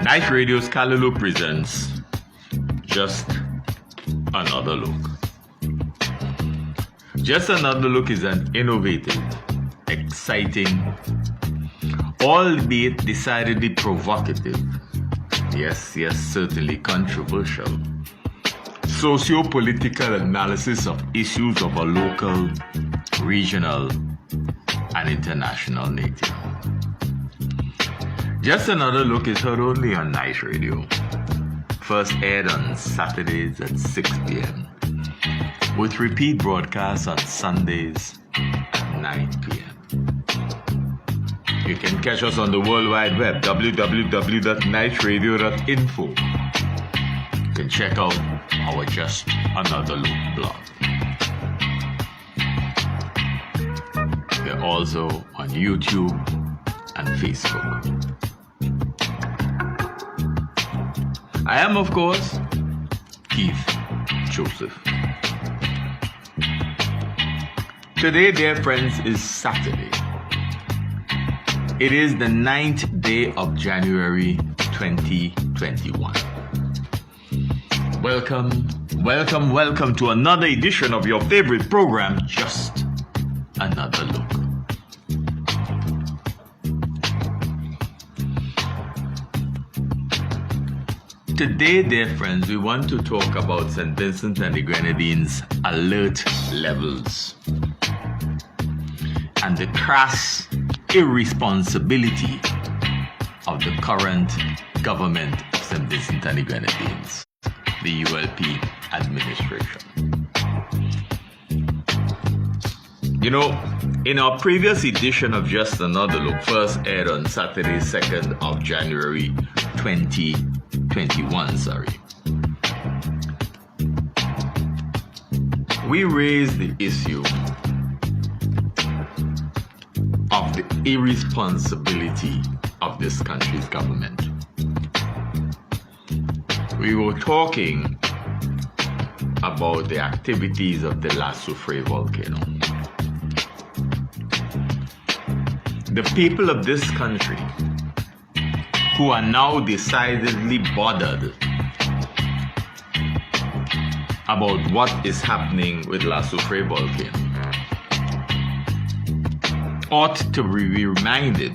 Night Radio's Kalulu presents Just Another Look. Just Another Look is an innovative, exciting, albeit decidedly provocative, yes, certainly controversial, socio-political analysis of issues of a local, regional, and international nature. Just Another Look is heard only on Night Radio. First aired on Saturdays at 6 p.m. with repeat broadcasts on Sundays at 9 p.m. You can catch us on the World Wide Web, www.nightradio.info. You can check out our Just Another Look blog. We're also on YouTube and Facebook. I am, of course, Keith Joseph. Today, dear friends, is Saturday. It is the 9th day of January 2021. Welcome to another edition of your favorite program, Just Another Look. Today, dear friends, we want to talk about St. Vincent and the Grenadines' alert levels and the crass irresponsibility of the current government of St. Vincent and the Grenadines, the ULP administration. You know, in our previous edition of Just Another Look, first aired on Saturday, 2nd of January 2021, we raised the issue of the irresponsibility of this country's government. We were talking about the activities of the La Soufrière volcano. The people of this country who are now decidedly bothered about what is happening with La Soufrière volcano ought to be reminded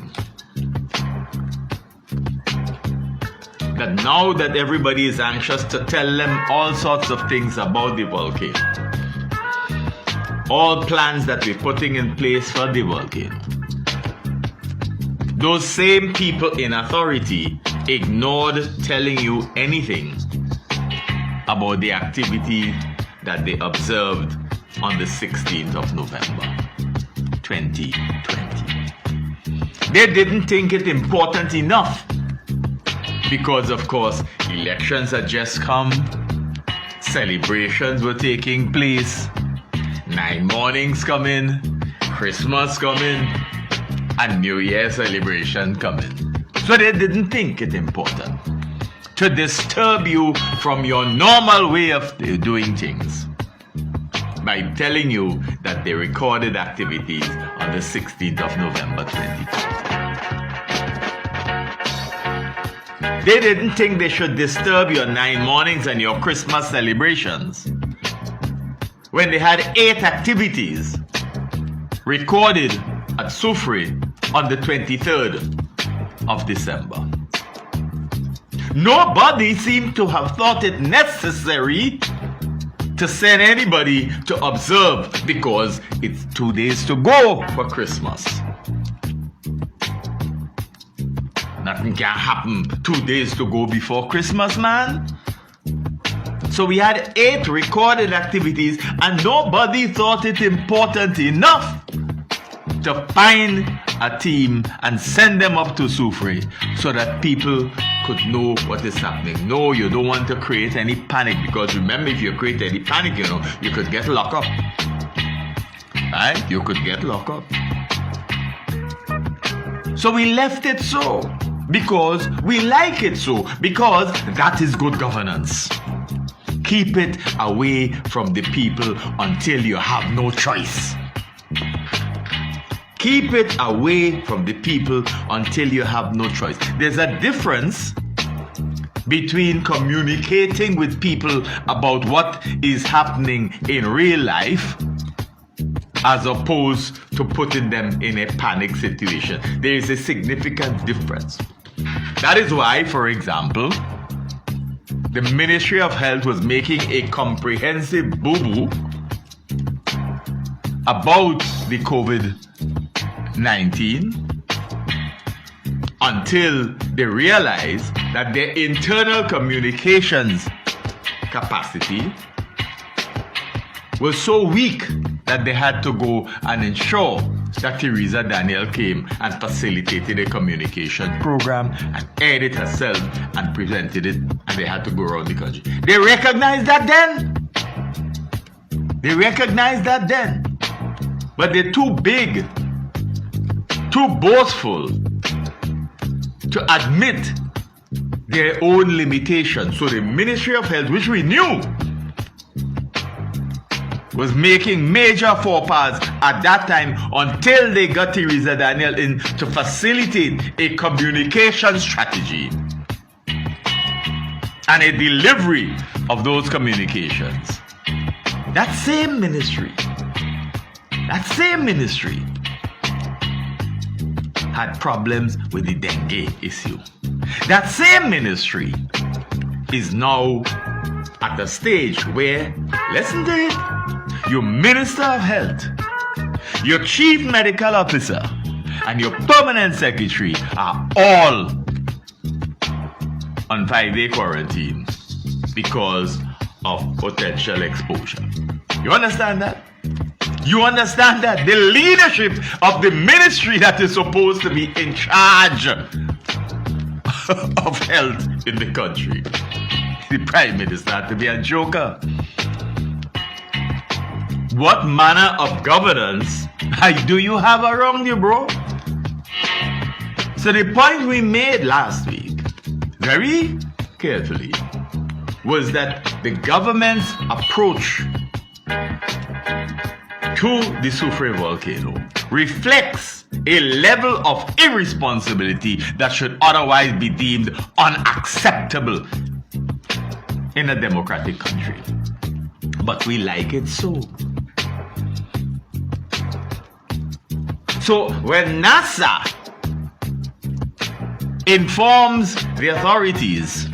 that now that everybody is anxious to tell them all sorts of things about the volcano, all plans that we're putting in place for the volcano, those same people in authority ignored telling you anything about the activity that they observed on the 16th of November, 2020. They didn't think it important enough because, of course, elections had just come, celebrations were taking place, 9 mornings coming, Christmas coming, and New Year celebration coming. So they didn't think it important to disturb you from your normal way of doing things by telling you that they recorded activities on the 16th of November 2020. They didn't think they should disturb your 9 mornings and your Christmas celebrations when they had 8 activities recorded at Soufrière on the 23rd of December. Nobody seemed to have thought it necessary to send anybody to observe because it's 2 days to go for Christmas. Nothing can happen 2 days to go before Christmas, man. So we had 8 recorded activities and nobody thought it important enough to find a team and send them up to Soufrière so that people could know what is happening. No, you don't want to create any panic because remember, if you create any panic, you could get locked up. Right? You could get locked up. So we left it so. because we like it so, because that is good governance. Keep it away from the people until you have no choice. Keep it away from the people until you have no choice. There's a difference between communicating with people about what is happening in real life as opposed to putting them in a panic situation. There is a significant difference. That is why, for example, the Ministry of Health was making a comprehensive boo-boo about the COVID-19 until they realized that their internal communications capacity was so weak that they had to go and ensure that Theresa Daniel came and facilitated a communication program and aired it herself and presented it, and they had to go around the country. They recognized that then. But they're too big, too boastful to admit their own limitations. So the Ministry of Health, which we knew was making major faux pas at that time until they got Theresa Daniel in to facilitate a communication strategy and a delivery of those communications. That same ministry had problems with the dengue issue. That same ministry is now at the stage where, listen to it, your Minister of Health, your Chief Medical Officer, and your Permanent Secretary are all on 5-day quarantine because of potential exposure. You understand that? You understand that? The leadership of the ministry that is supposed to be in charge of health in the country, the Prime Minister had to be a joker. What manner of governance do you have around you, bro? So the point we made last week, very carefully, was that the government's approach to the Soufrière volcano reflects a level of irresponsibility that should otherwise be deemed unacceptable in a democratic country. But we like it so. So when NASA informs the authorities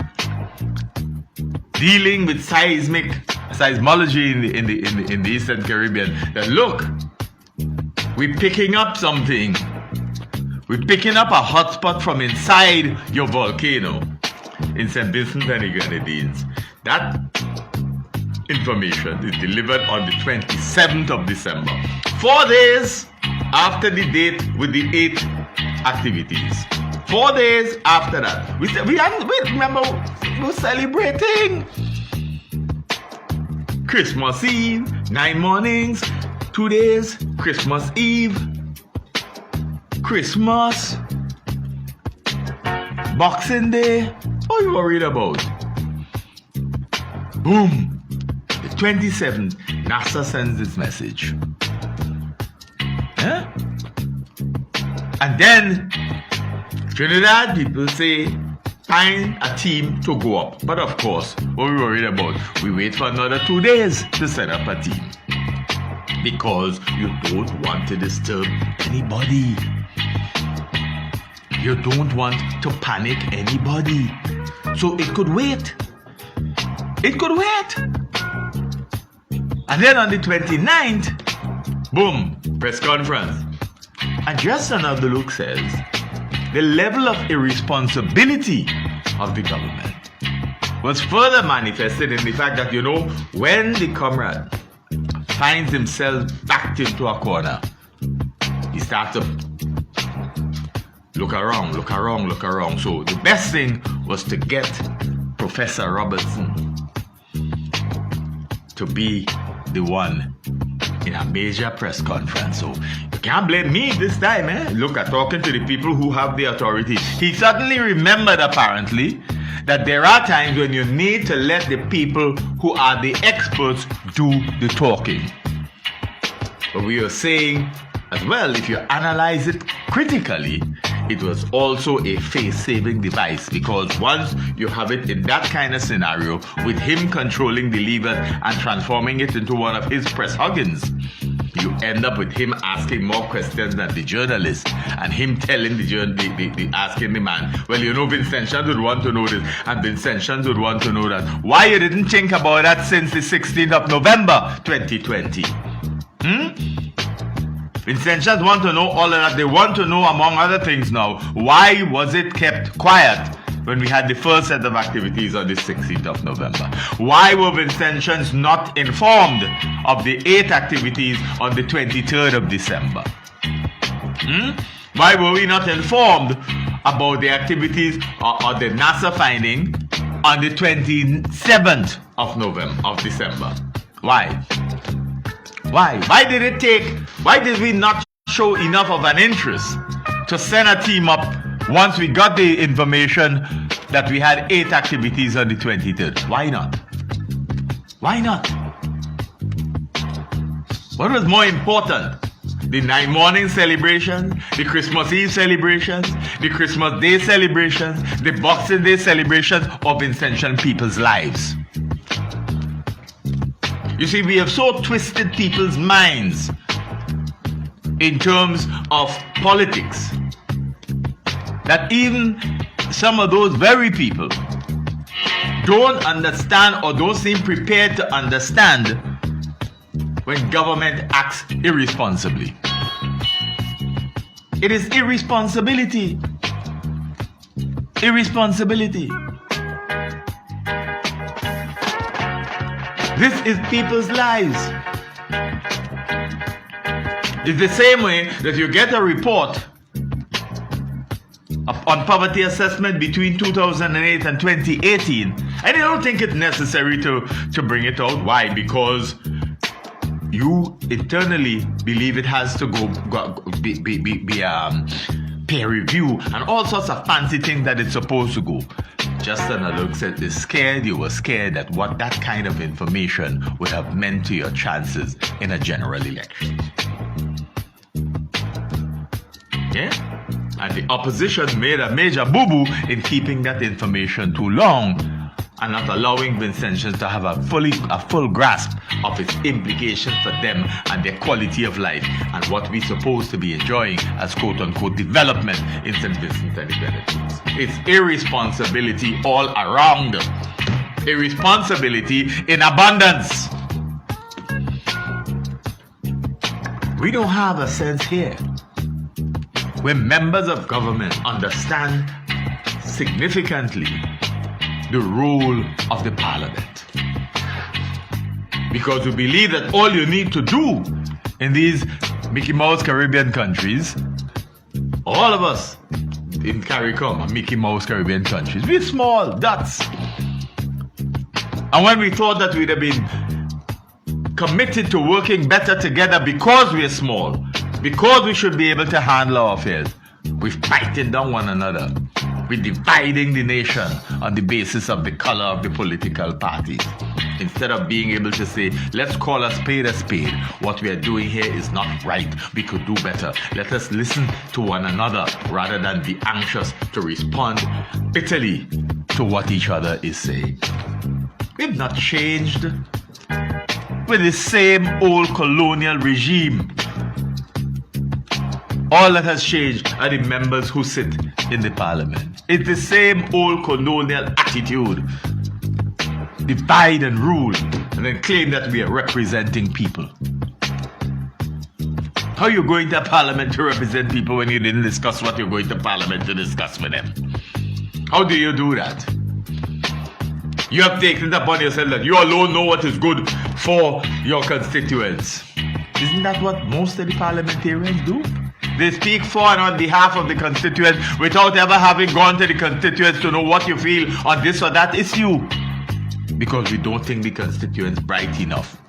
dealing with seismology in the Eastern Caribbean, that look, we're picking up something. We're picking up a hotspot from inside your volcano in St. Vincent and the Grenadines. That information is delivered on the 27th of December, 4 days after the date with the 8 activities. 4 days after that, remember, we're celebrating Christmas Eve, 9 mornings, 2 days, Christmas Eve, Christmas, Boxing Day. What are you worried about? Boom. The 27th, NASA sends this message. Huh? And then Trinidad people say, find a team to go up. But of course, what are we worried about? We wait for another 2 days to set up a team. Because you don't want to disturb anybody. You don't want to panic anybody. So it could wait. It could wait. And then on the 29th, boom, press conference. And just another look says, the level of irresponsibility of the government was further manifested in the fact that, when the comrade finds himself backed into a corner, he starts to look around. So the best thing was to get Professor Robertson to be the one in a major press conference. So you You can't blame me this time, eh? Look, I'm talking to the people who have the authority. He suddenly remembered, apparently, that there are times when you need to let the people who are the experts do the talking. But we are saying as well, if you analyze it critically, it was also a face-saving device, because once you have it in that kind of scenario, with him controlling the lever and transforming it into one of his press huggins, you end up with him asking more questions than the journalist, and him telling asking the man, well, you know, Vincentians would want to know this, and Vincentians would want to know that. Why you didn't think about that since the 16th of November 2020? Vincentians want to know all of that. They want to know, among other things now, why was it kept quiet when we had the first set of activities on the 16th of November? Why were Vincentians not informed of the 8 activities on the 23rd of December? Why were we not informed about the activities or the NASA finding on the 27th of December? Why? Why did we not show enough of an interest to send a team up once we got the information that we had 8 activities on the 23rd? Why not? Why not? What was more important? The 9 morning celebrations, the Christmas Eve celebrations, the Christmas Day celebrations, the Boxing Day celebrations, or Vincentian people's lives? You see, we have so twisted people's minds in terms of politics that even some of those very people don't understand or don't seem prepared to understand when government acts irresponsibly. It is irresponsibility. Irresponsibility. This is people's lives. It's the same way that you get a report on poverty assessment between 2008 and 2018, and you don't think it's necessary to bring it out. Why? Because you internally believe it has to be peer review and all sorts of fancy things that it's supposed to go. Just another look at this. You were scared at what that kind of information would have meant to your chances in a general election. Yeah? And the opposition made a major boo-boo in keeping that information too long and not allowing Vincentians to have a full grasp of its implications for them and their quality of life and what we're supposed to be enjoying as quote-unquote development in St. Vincent and the Grenadines. It's irresponsibility all around. Irresponsibility in abundance. We don't have a sense here where members of government understand significantly the role of the parliament. Because we believe that all you need to do in these Mickey Mouse Caribbean countries, all of us in CARICOM are Mickey Mouse Caribbean countries, we're small dots. And when we thought that we'd have been committed to working better together because we're small, because we should be able to handle our affairs, we're fighting down one another. We're dividing the nation on the basis of the color of the political parties. Instead of being able to say, let's call a spade a spade. What we are doing here is not right. We could do better. Let us listen to one another rather than be anxious to respond bitterly to what each other is saying. We've not changed. We're the same old colonial regime. All that has changed are the members who sit in the parliament. It's the same old colonial attitude. Divide and rule, and then claim that we are representing people. How are you going to parliament to represent people when you didn't discuss what you're going to parliament to discuss with them? How do you do that? You have taken it upon yourself that you alone know what is good for your constituents. Isn't that what most of the parliamentarians do? They speak for and on behalf of the constituents without ever having gone to the constituents to know what you feel on this or that issue. Because we don't think the constituents bright enough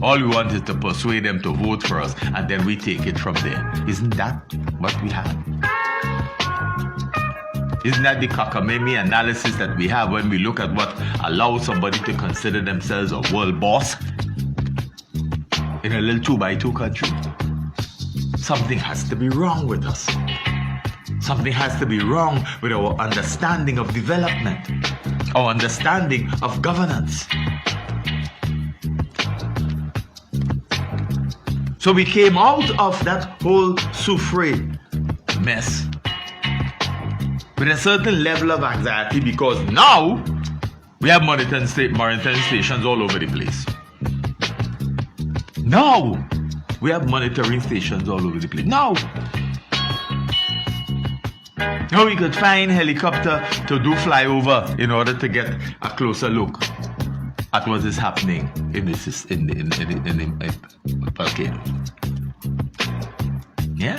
All we want is to persuade them to vote for us, and then we take it from there. Isn't that what we have? Isn't that the cockamamie analysis that we have when we look at what allows somebody to consider themselves a world boss in a little 2x2 country? Something has to be wrong with us. Something has to be wrong with our understanding of development, our understanding of governance. So we came out of that whole Soufriere mess with a certain level of anxiety, because now we have monitoring stations all over the place. Now we have monitoring stations all over the place. Now we could find helicopter to do flyover in order to get a closer look at what is happening in the volcano. Yeah?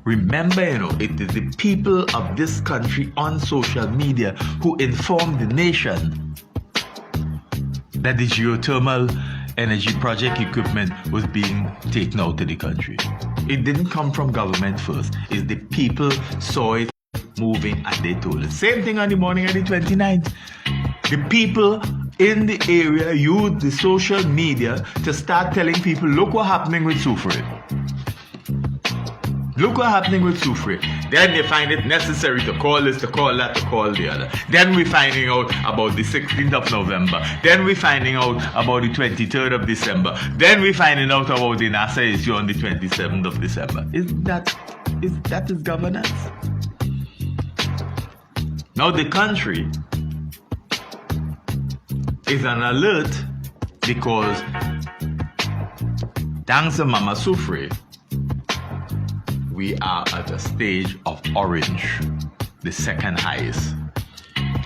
Remember, it is the people of this country on social media who inform the nation that the geothermal energy project equipment was being taken out of the country. It didn't come from government first. It's the people saw it moving and they told us. Same thing on the morning of the 29th. The people in the area used the social media to start telling people, look what's happening with Soufriere. Look what's happening with Soufriere. Then they find it necessary to call this, to call that, to call the other. Then we're finding out about the 16th of November. Then we're finding out about the 23rd of December. Then we're finding out about the NASA issue on the 27th of December. That is governance. Now the country is on alert because thanks to Mama Soufriere, we are at a stage of orange, the second highest.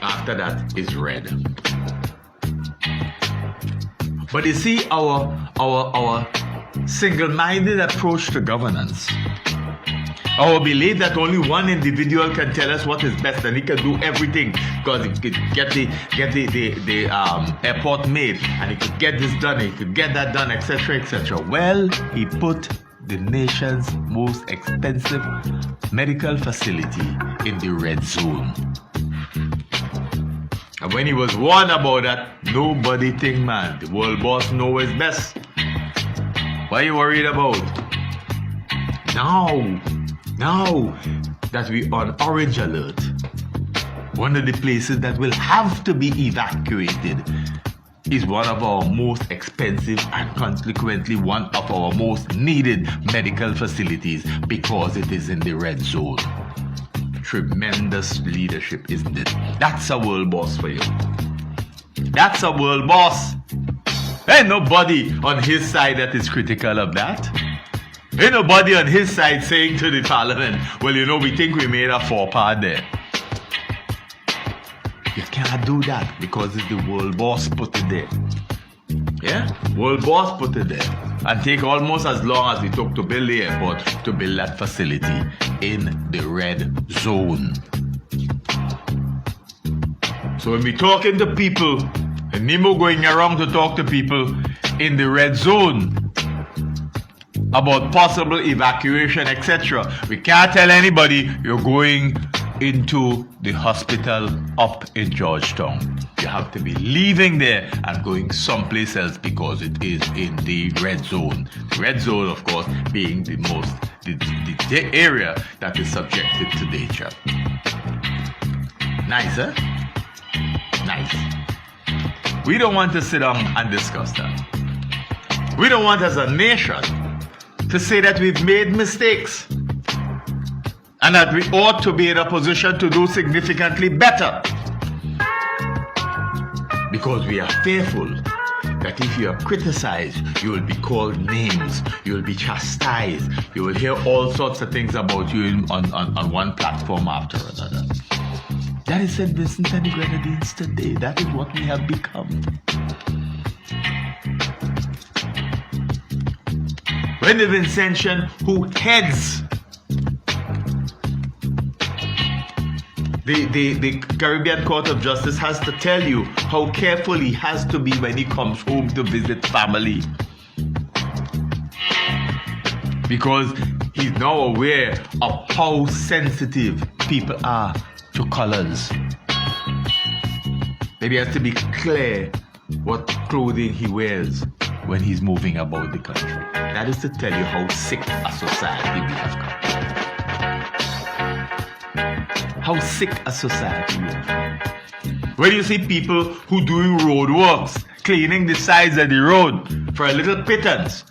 After that is red. But you see, our single-minded approach to governance, our belief that only one individual can tell us what is best and he can do everything because he could get the airport made and he could get this done, he could get that done, etc., etc. Well, he put the nation's most expensive medical facility in the red zone. And when he was warned about that, nobody think, man, the world boss knows his best. What are you worried about? Now that we're on orange alert, one of the places that will have to be evacuated is one of our most expensive and consequently one of our most needed medical facilities because it is in the red zone. Tremendous leadership, isn't it? That's a world boss for you. That's a world boss. Ain't nobody on his side that is critical of that. Ain't nobody on his side saying to the parliament, well, we think we made a faux pas there. You can't do that because it's the world boss put it there. Yeah? World boss put it there. And take almost as long as it took to build the airport to build that facility in the red zone. So when we're talking to people, and Nemo going around to talk to people in the red zone about possible evacuation, etc., we can't tell anybody you're going into the hospital up in Georgetown. You have to be leaving there and going someplace else because it is in the red zone. The red zone, of course, being the area that is subjected to danger. Nice, huh? Nice. We don't want to sit down and discuss that. We don't want as a nation to say that we've made mistakes and that we ought to be in a position to do significantly better. Because we are fearful that if you are criticized, you will be called names, you will be chastised, you will hear all sorts of things about you on one platform after another. That is St. Vincent and the Grenadines today. That is what we have become. When the Vincentian who heads The Caribbean Court of Justice has to tell you how careful he has to be when he comes home to visit family. Because he's now aware of how sensitive people are to colors. Maybe he has to be clear what clothing he wears when he's moving about the country. That is to tell you how sick a society we have come. How sick a society we have. When you see people who doing road works, cleaning the sides of the road for a little pittance,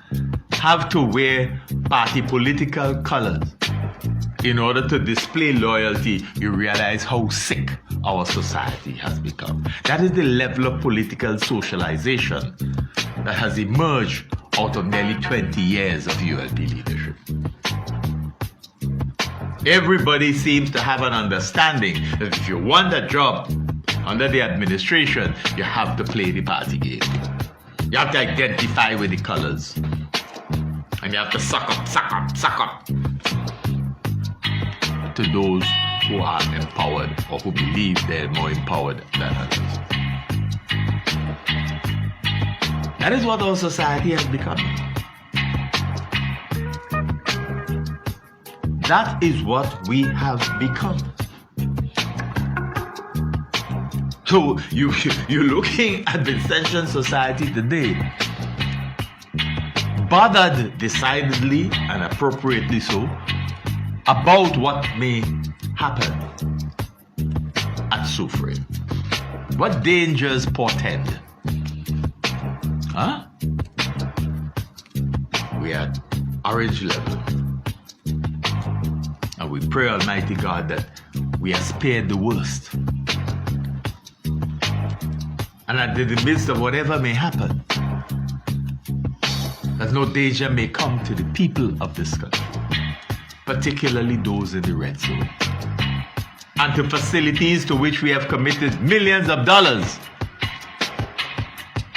have to wear party political colors in order to display loyalty, you realize how sick our society has become. That is the level of political socialization that has emerged out of nearly 20 years of ULP leadership. Everybody seems to have an understanding that if you want a job under the administration, you have to play the party game. You have to identify with the colors. And you have to suck up to those who are empowered or who believe they're more empowered than others. That is what our society has become. That is what we have become. So you're looking at the Vincentian society today, bothered decidedly and appropriately so about what may happen at Soufriere. What dangers portend? Huh? We are at orange level. And we pray Almighty God that we are spared the worst. And that in the midst of whatever may happen, that no danger may come to the people of this country, particularly those in the red zone, and to facilities to which we have committed millions of dollars,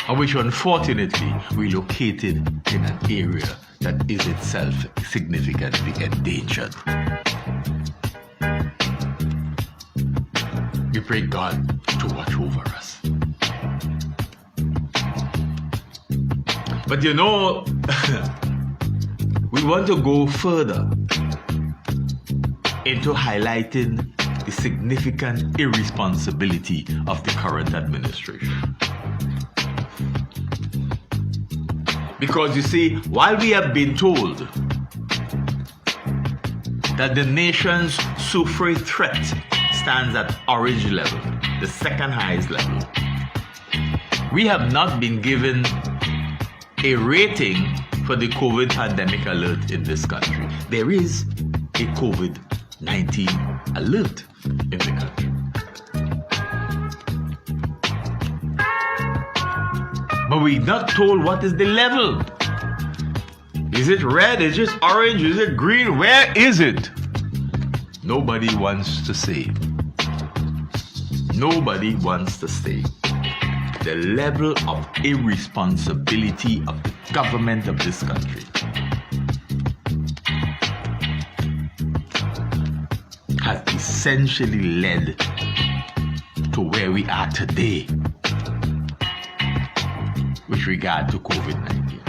and which unfortunately we located in an area that is itself significantly endangered. We pray God to watch over us. But you know, we want to go further into highlighting the significant irresponsibility of the current administration. Because you see, while we have been told that the nation's Soufriere threat stands at orange level, the second highest level, we have not been given a rating for the COVID pandemic alert in this country. There is a COVID-19 alert in the country. But we're not told what is the level. Is it red? Is it orange? Is it green? Where is it? Nobody wants to say. Nobody wants to say. The level of irresponsibility of the government of this country has essentially led to where we are today with regard to COVID-19.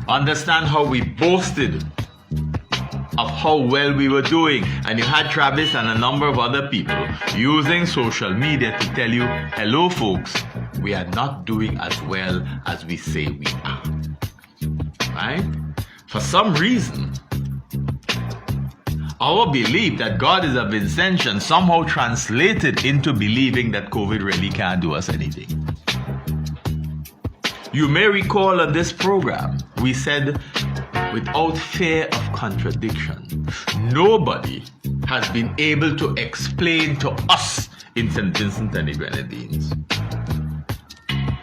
Understand how we boasted of how well we were doing, and you had Travis and a number of other people using social media to tell you, hello folks, we are not doing as well as we say we are. Right? For some reason, our belief that God is a Vincentian somehow translated into believing that COVID really can't do us anything. You may recall on this program, we said, without fear of contradiction, nobody has been able to explain to us in St. Vincent and the Grenadines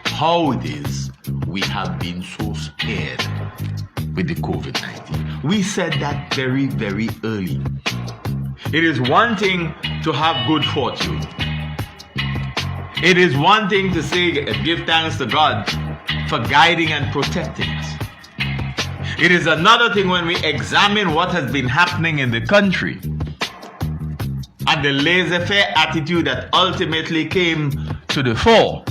how it is we have been so spared with the COVID-19. We said that very, very early. It is one thing to have good fortune. It is one thing to say, give thanks to God for guiding and protecting us. It is another thing when we examine what has been happening in the country and the laissez-faire attitude that ultimately came to the fore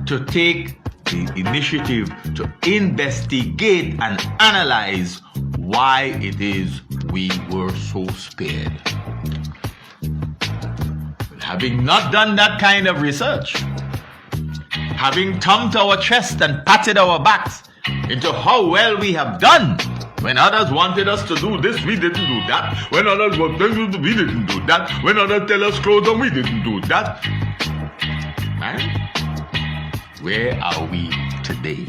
to take the initiative to investigate and analyze why it is we were so spared. Having not done that kind of research, having thumped our chest and patted our backs into how well we have done. When others wanted us to do this, we didn't do that. When others wanted us to, we didn't do that. When others tell us close down, we didn't do that. Man, where are we today?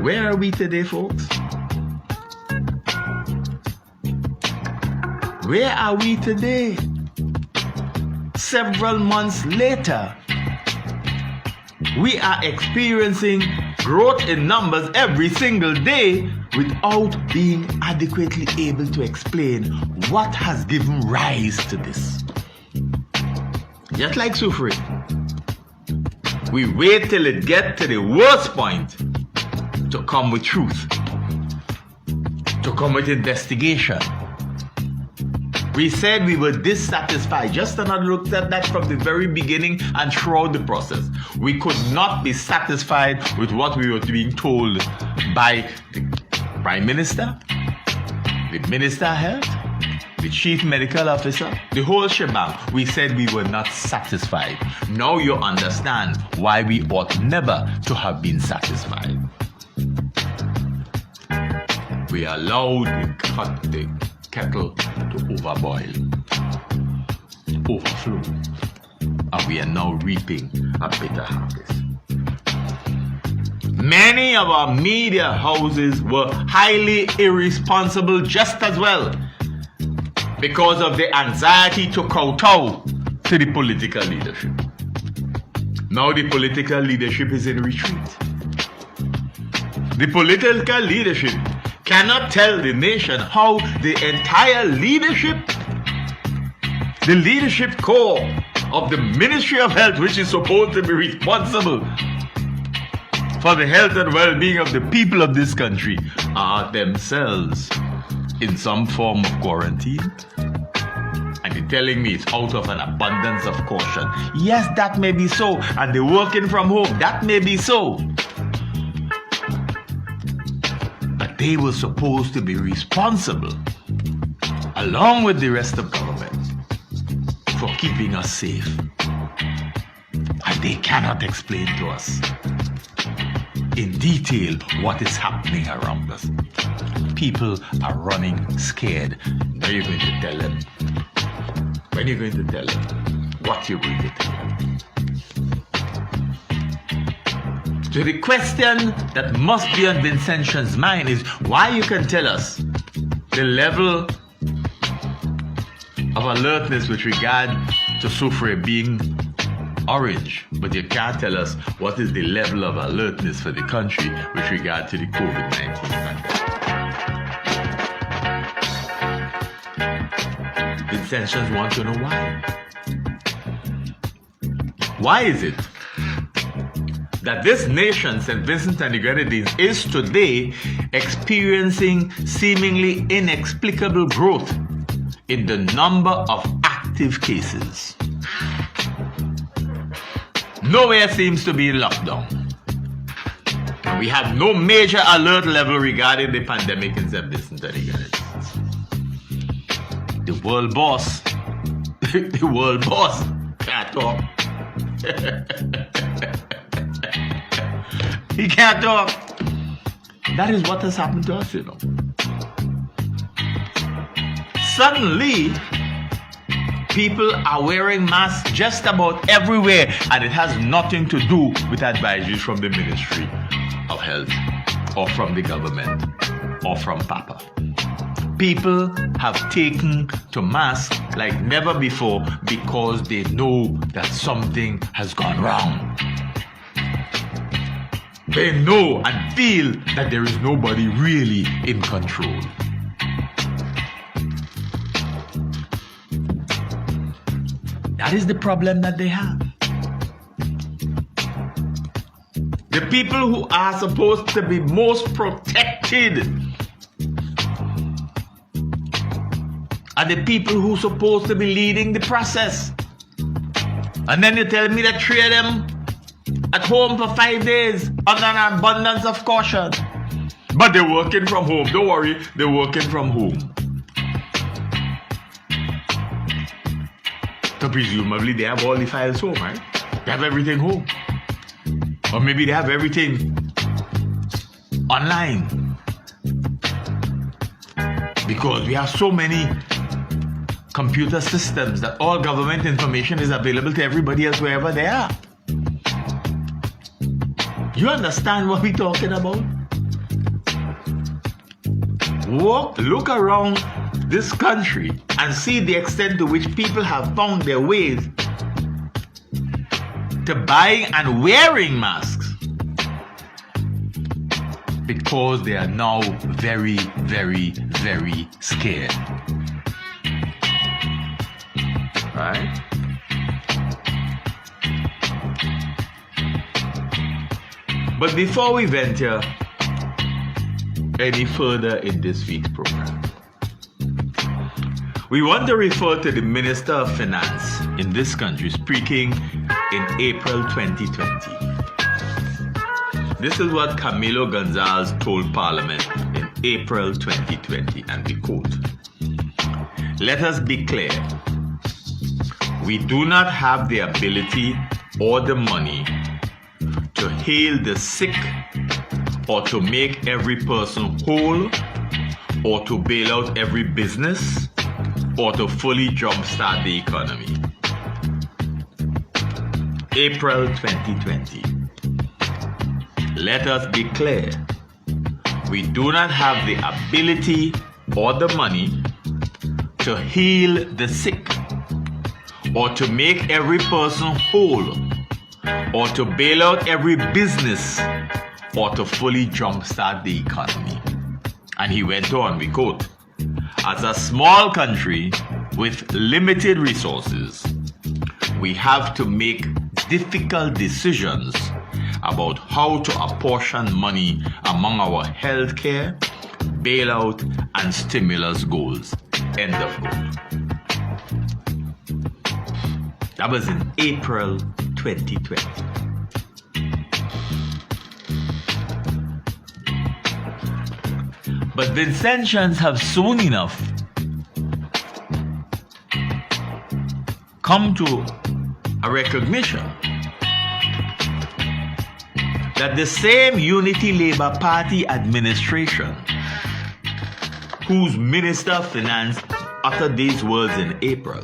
Where are we today, folks? Where are we today? Several months later, we are experiencing growth in numbers every single day without being adequately able to explain what has given rise to this. Just like Sufri, we wait till it gets to the worst point to come with truth, to come with investigation. We said we were dissatisfied. Just another look at that from the very beginning and throughout the process. We could not be satisfied with what we were being told by the Prime Minister, the Minister of Health, the Chief Medical Officer, the whole shebang. We said we were not satisfied. Now you understand why we ought never to have been satisfied. We allowed the kettle to overboil, overflow, and we are now reaping a bitter harvest. Many of our media houses were highly irresponsible just as well because of the anxiety to kowtow to the political leadership. Now the political leadership is in retreat. The political leadership cannot tell the nation how the entire leadership, the leadership core of the Ministry of Health, which is supposed to be responsible for the health and well-being of the people of this country, are themselves in some form of quarantine. And you're telling me it's out of an abundance of caution. Yes, that may be so. And they're working from home. That may be so. They were supposed to be responsible, along with the rest of government, for keeping us safe. And they cannot explain to us in detail what is happening around us. People are running scared. When are you going to tell them? When are you going to tell them what you're going to tell them? So the question that must be on Vincentian's mind is why you can tell us the level of alertness with regard to Sufri being orange, but you can't tell us what is the level of alertness for the country with regard to the COVID-19 pandemic. Vincentians want to know why. Why is it that this nation, St. Vincent and the Grenadines, is today experiencing seemingly inexplicable growth in the number of active cases? Nowhere seems to be in lockdown. We have no major alert level regarding the pandemic in St. Vincent and the Grenadines. The world boss, the world boss can't talk. He can't talk. That is what has happened to us, you know. Suddenly, people are wearing masks just about everywhere, and it has nothing to do with advisories from the Ministry of Health, or from the government, or from Papa. People have taken to masks like never before because they know that something has gone wrong. They know and feel that there is nobody really in control. That is the problem that they have. The people who are supposed to be most protected are the people who are supposed to be leading the process. And then you tell me that 3 of them at home for 5 days under an abundance of caution. But they're working from home. Don't worry, they're working from home. So presumably they have all the files home, right? They have everything home. Or maybe they have everything online. Because we have so many computer systems that all government information is available to everybody else wherever they are. You understand what we're talking about? Look around this country and see the extent to which people have found their ways to buying and wearing masks because they are now very, very, very scared. Right? But before we venture any further in this week's program, we want to refer to the Minister of Finance in this country speaking in April 2020. This is what Camilo Gonzalez told Parliament in April 2020, and we quote, "Let us be clear. We do not have the ability or the money to heal the sick or to make every person whole or to bail out every business or to fully jumpstart the economy." April 2020. Let us be clear. We do not have the ability or the money to heal the sick or to make every person whole or to bail out every business or to fully jumpstart the economy. And he went on, we quote, "As a small country with limited resources, we have to make difficult decisions about how to apportion money among our healthcare, bailout, and stimulus goals." End of quote. That was in April 2020. But Vincentians have soon enough come to a recognition that the same Unity Labour Party administration, whose Minister of Finance uttered these words in April,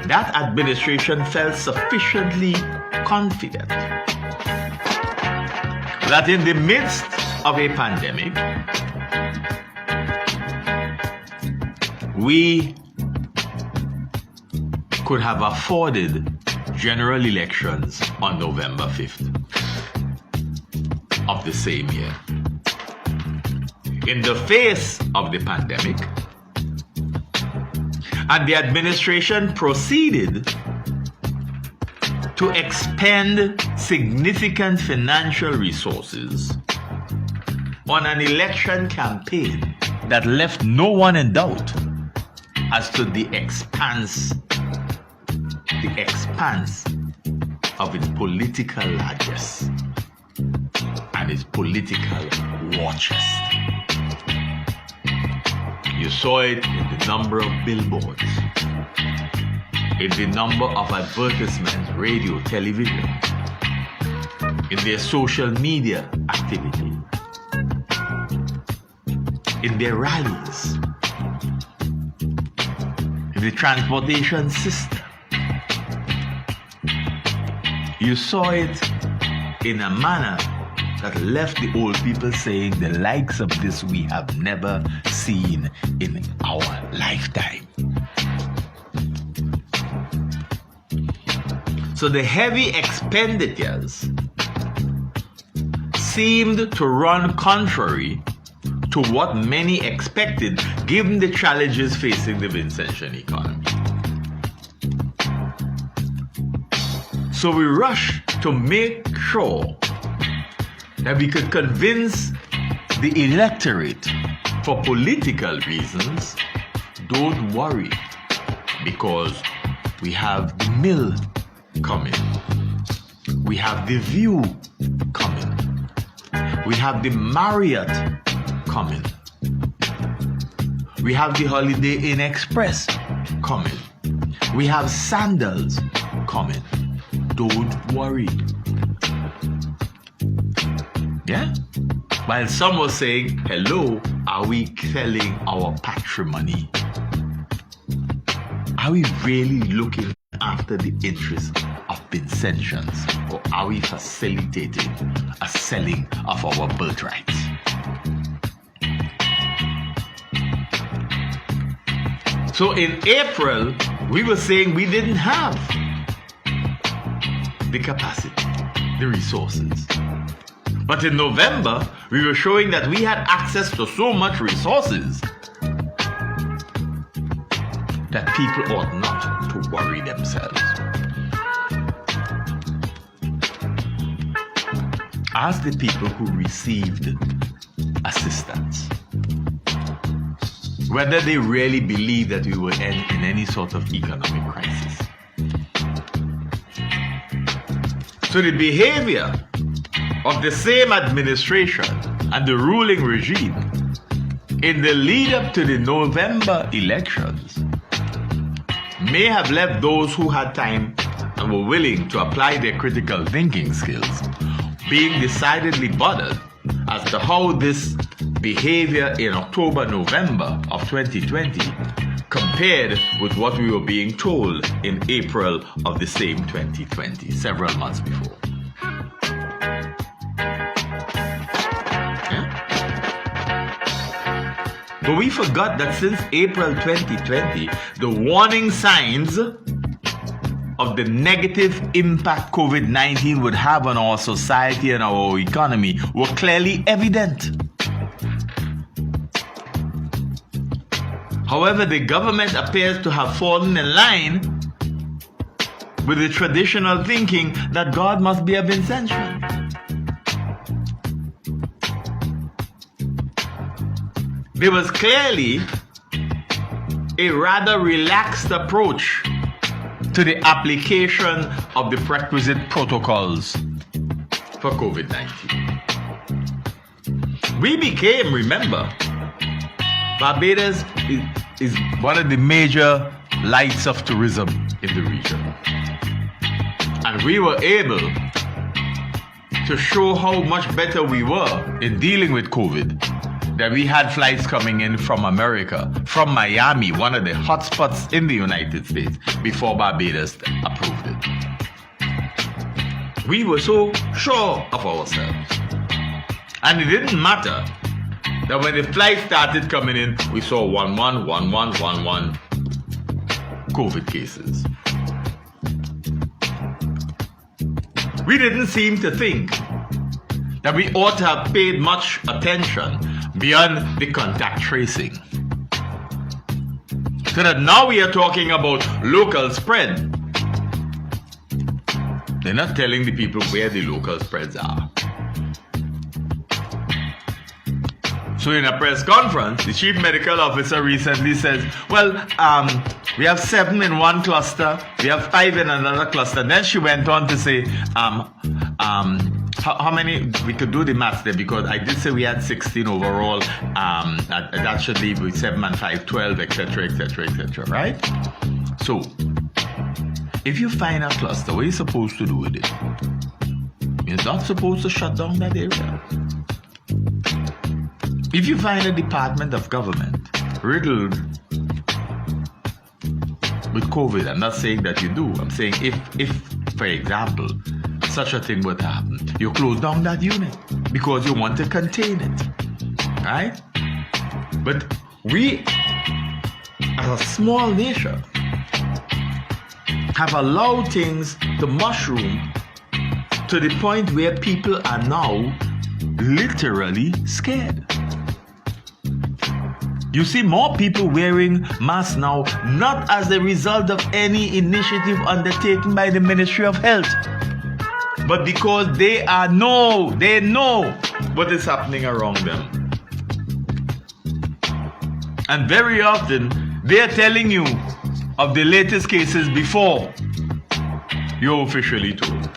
that administration felt sufficiently confident that in the midst of a pandemic, we could have afforded general elections on November 5th of the same year. In the face of the pandemic, and the administration proceeded to expend significant financial resources on an election campaign that left no one in doubt as to the expanse of its political largesse and its political war chest. You saw it in the number of billboards, in the number of advertisements, radio, television, in their social media activity, in their rallies, in the transportation system. You saw it in a manner that left the old people saying the likes of this we have never seen in our lifetime. So the heavy expenditures seemed to run contrary to what many expected given the challenges facing the Vincentian economy. So we rush to make sure that we could convince the electorate for political reasons, don't worry, because we have the Mill coming. We have the View coming. We have the Marriott coming. We have the Holiday Inn Express coming. We have Sandals coming. Don't worry. Yeah? While some were saying, hello, are we selling our patrimony? Are we really looking after the interests of Vincentians, or are we facilitating a selling of our birthrights? So in April, we were saying we didn't have the capacity, the resources. But in November, we were showing that we had access to so much resources that people ought not to worry themselves. Ask the people who received assistance whether they really believe that we were in any sort of economic crisis. So the behavior of the same administration and the ruling regime in the lead up to the November elections may have left those who had time and were willing to apply their critical thinking skills being decidedly bothered as to how this behavior in October, November of 2020 compared with what we were being told in April of the same 2020, several months before. Yeah? But we forgot that since April 2020, the warning signs of the negative impact COVID-19 would have on our society and our economy were clearly evident. However, the government appears to have fallen in line with the traditional thinking that God must be a Vincentian. There was clearly a rather relaxed approach to the application of the prerequisite protocols for COVID-19. We became, remember, Barbados is one of the major lights of tourism in the region. And we were able to show how much better we were in dealing with COVID, that we had flights coming in from America, from Miami, one of the hotspots in the United States, before Barbados approved it. We were so sure of ourselves. And it didn't matter that when the flight started coming in, we saw 11, 11, 11 COVID cases. We didn't seem to think that we ought to have paid much attention beyond the contact tracing. So that now we are talking about local spread. They're not telling the people where the local spreads are. So in a press conference, the chief medical officer recently says, well, we have 7 in one cluster, we have 5 in another cluster. Then she went on to say, how many, we could do the maths there, because I did say we had 16 overall, that should leave with 7 and 5, 12, etc., etc., etc., right? So, if you find a cluster, what are you supposed to do with it? You're not supposed to shut down that area. If you find a department of government riddled with COVID, I'm not saying that you do, I'm saying if for example, such a thing would happen, you close down that unit because you want to contain it, right? But we, as a small nation, have allowed things to mushroom to the point where people are now literally scared. You see more people wearing masks now, not as a result of any initiative undertaken by the Ministry of Health. but because they know what is happening around them. And very often, they are telling you of the latest cases before you're officially told.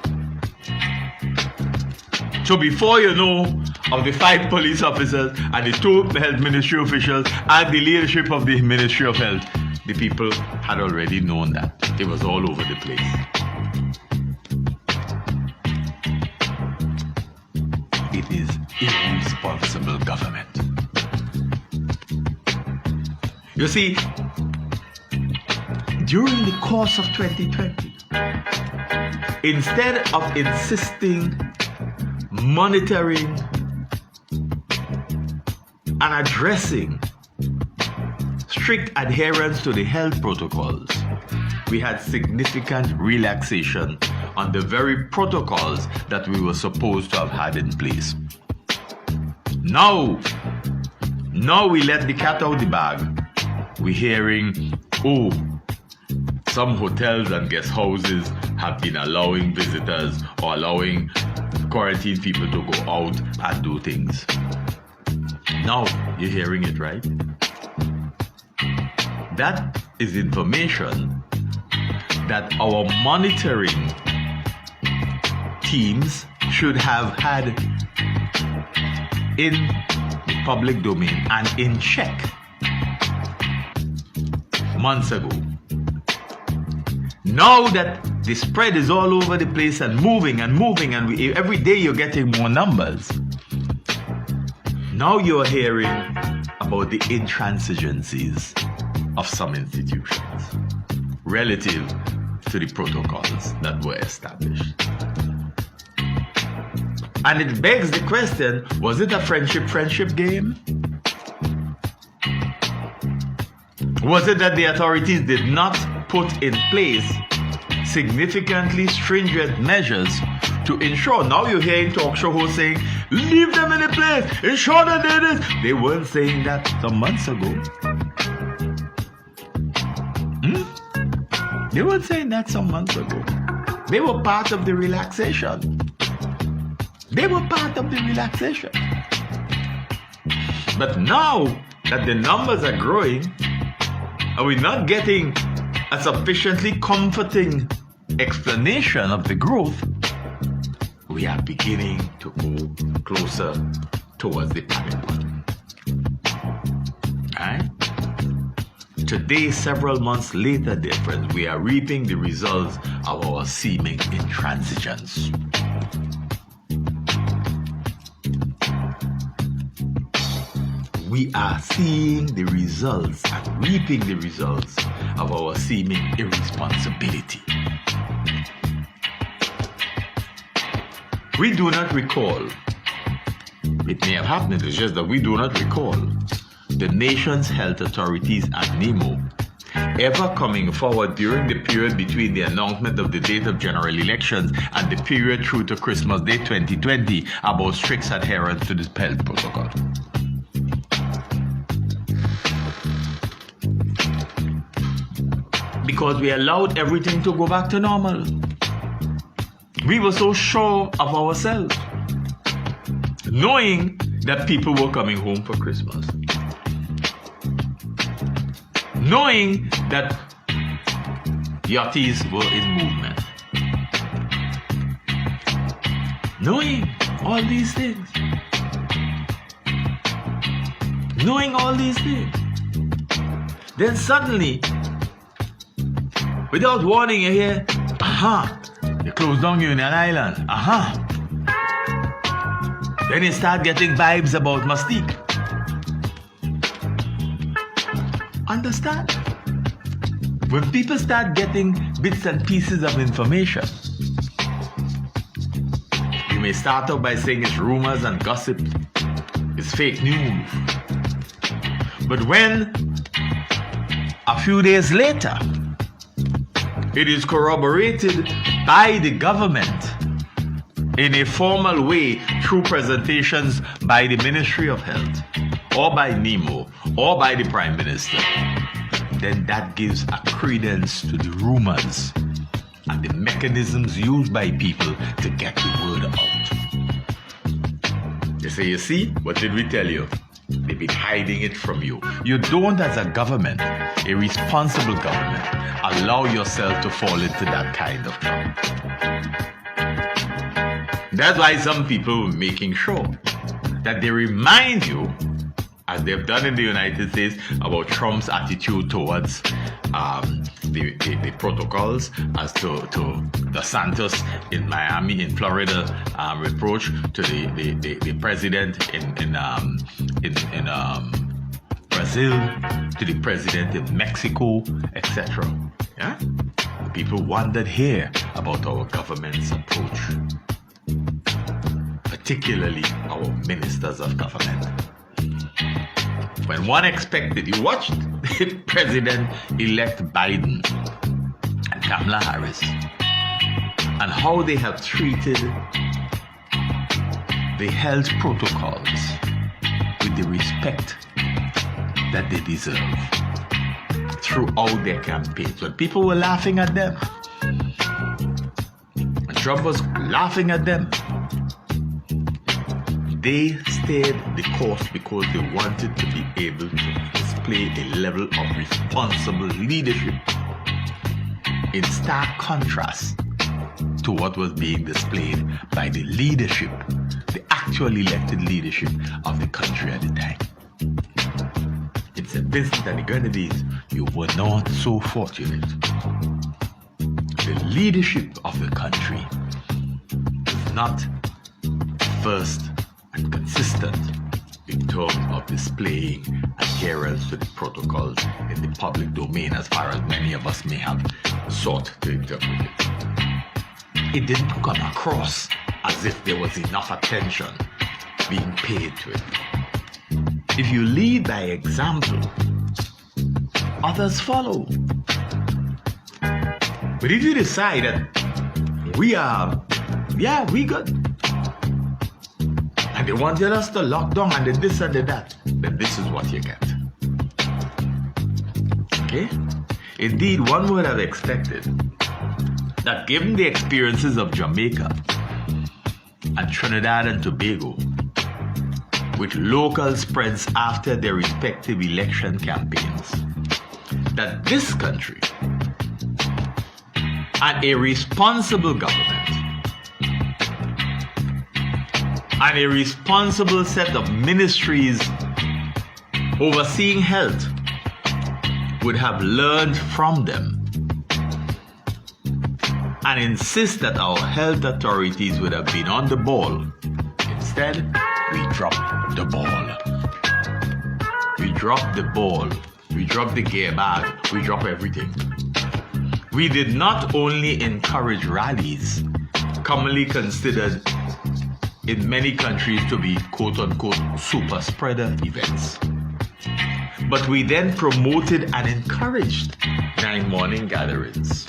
So before you know of the 5 police officers and the 2 health ministry officials and the leadership of the Ministry of Health, the people had already known that. It was all over the place. It is irresponsible government. You see, during the course of 2020, instead of insisting, monitoring, and addressing strict adherence to the health protocols, we had significant relaxation on the very protocols that we were supposed to have had in place. Now we let the cat out the bag. We're hearing, some hotels and guest houses have been allowing visitors or allowing quarantine people to go out and do things. Now you're hearing it, right? That is information that our monitoring teams should have had in the public domain and in check months ago. Now that the spread is all over the place and moving, and every day you're getting more numbers. Now you're hearing about the intransigencies of some institutions relative to the protocols that were established. And it begs the question, was it a friendship game? Was it that the authorities did not put in place significantly stringent measures to ensure? Now you're hearing talk show hosts saying, leave them in the place, ensure that they did this. They weren't saying that some months ago. They weren't saying that some months ago. They were part of the relaxation. But now that the numbers are growing, and we're not getting a sufficiently comforting explanation of the growth, we are beginning to go closer towards the panic button. Alright? Today, several months later, dear friends, we are reaping the results of our seeming intransigence. We are seeing the results and reaping the results of our seeming irresponsibility. We do not recall, it may have happened, it's just that we do not recall the nation's health authorities and NEMO ever coming forward during the period between the announcement of the date of general elections and the period through to Christmas Day 2020 about strict adherence to the health protocol. Because we allowed everything to go back to normal. We were so sure of ourselves, knowing that people were coming home for Christmas, knowing that yachties were in movement, knowing all these things, then suddenly, without warning, you hear, they closed down Union Island. Then you start getting vibes about Mustique. Understand? When people start getting bits and pieces of information, you may start out by saying it's rumors and gossip, it's fake news. But when a few days later, it is corroborated by the government in a formal way through presentations by the Ministry of Health or by NEMO or by the Prime Minister, then that gives a credence to the rumors and the mechanisms used by people to get the word out. They say, you see, what did we tell you? They've been hiding it from you. You don't, as a government, a responsible government, allow yourself to fall into that kind of trouble. That's why some people are making sure that they remind you, as they've done in the United States, about Trump's attitude towards the protocols, as to DeSantis in Miami, in Florida, reproach to the president in Brazil, to the president in Mexico, etc. Yeah? People wondered here about our government's approach, particularly our ministers of government. When one expected, you watched President-elect Biden and Kamala Harris and how they have treated the health protocols with the respect that they deserve throughout their campaigns. When people were laughing at them, and Trump was laughing at them, they stayed the course because they wanted to be able to display a level of responsible leadership in stark contrast to what was being displayed by the leadership, the actual elected leadership of the country at the time. In St. Vincent and the Grenadines, you were not so fortunate. The leadership of the country is not first and consistent in terms of displaying adherence to the protocols in the public domain, as far as many of us may have sought to interpret it. It didn't come across as if there was enough attention being paid to it. If you lead by example, others follow. But if you decide that we good, and they wanted us to lock down and the this and the that, then this is what you get. Okay? Indeed, one would have expected that given the experiences of Jamaica and Trinidad and Tobago, with local spreads after their respective election campaigns, that this country and a responsible government and a responsible set of ministries overseeing health would have learned from them and insist that our health authorities would have been on the ball. Instead, we dropped the ball. We dropped the ball. We dropped the gear bag. We dropped everything. We did not only encourage rallies, commonly considered in many countries to be quote-unquote super spreader events, but we then promoted and encouraged 9 morning gatherings.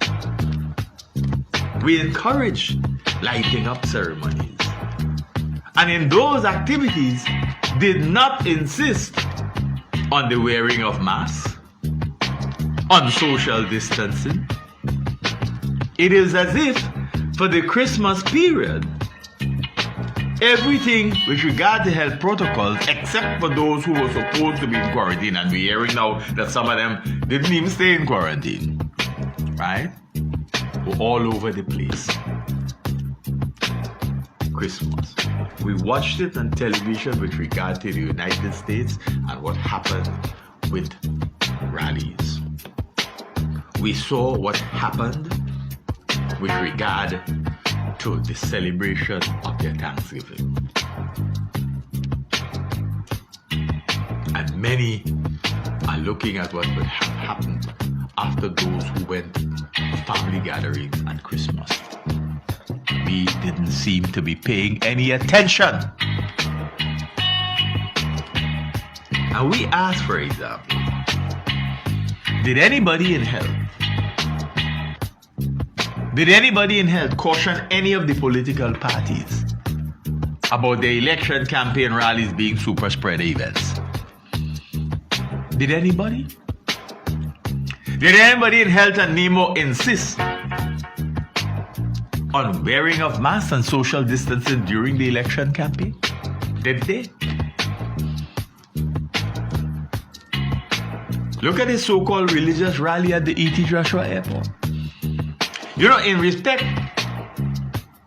We encouraged lighting up ceremonies, and in those activities did not insist on the wearing of masks, on social distancing. It is as if for the Christmas period, everything with regard to health protocols, except for those who were supposed to be in quarantine, and we're hearing now that some of them didn't even stay in quarantine, right? Were all over the place. Christmas. We watched it on television with regard to the United States and what happened with rallies. We saw what happened with regard to the celebration of their Thanksgiving. And many are looking at what would have happened after those who went to family gatherings at Christmas. We didn't seem to be paying any attention. And we asked, for example, did anybody in health caution any of the political parties about the election campaign rallies being super spreader events? Did anybody? Did anybody in health and NEMO insist on wearing of masks and social distancing during the election campaign? Did they? Look at the so-called religious rally at the E.T. Joshua Airport. You know, in respect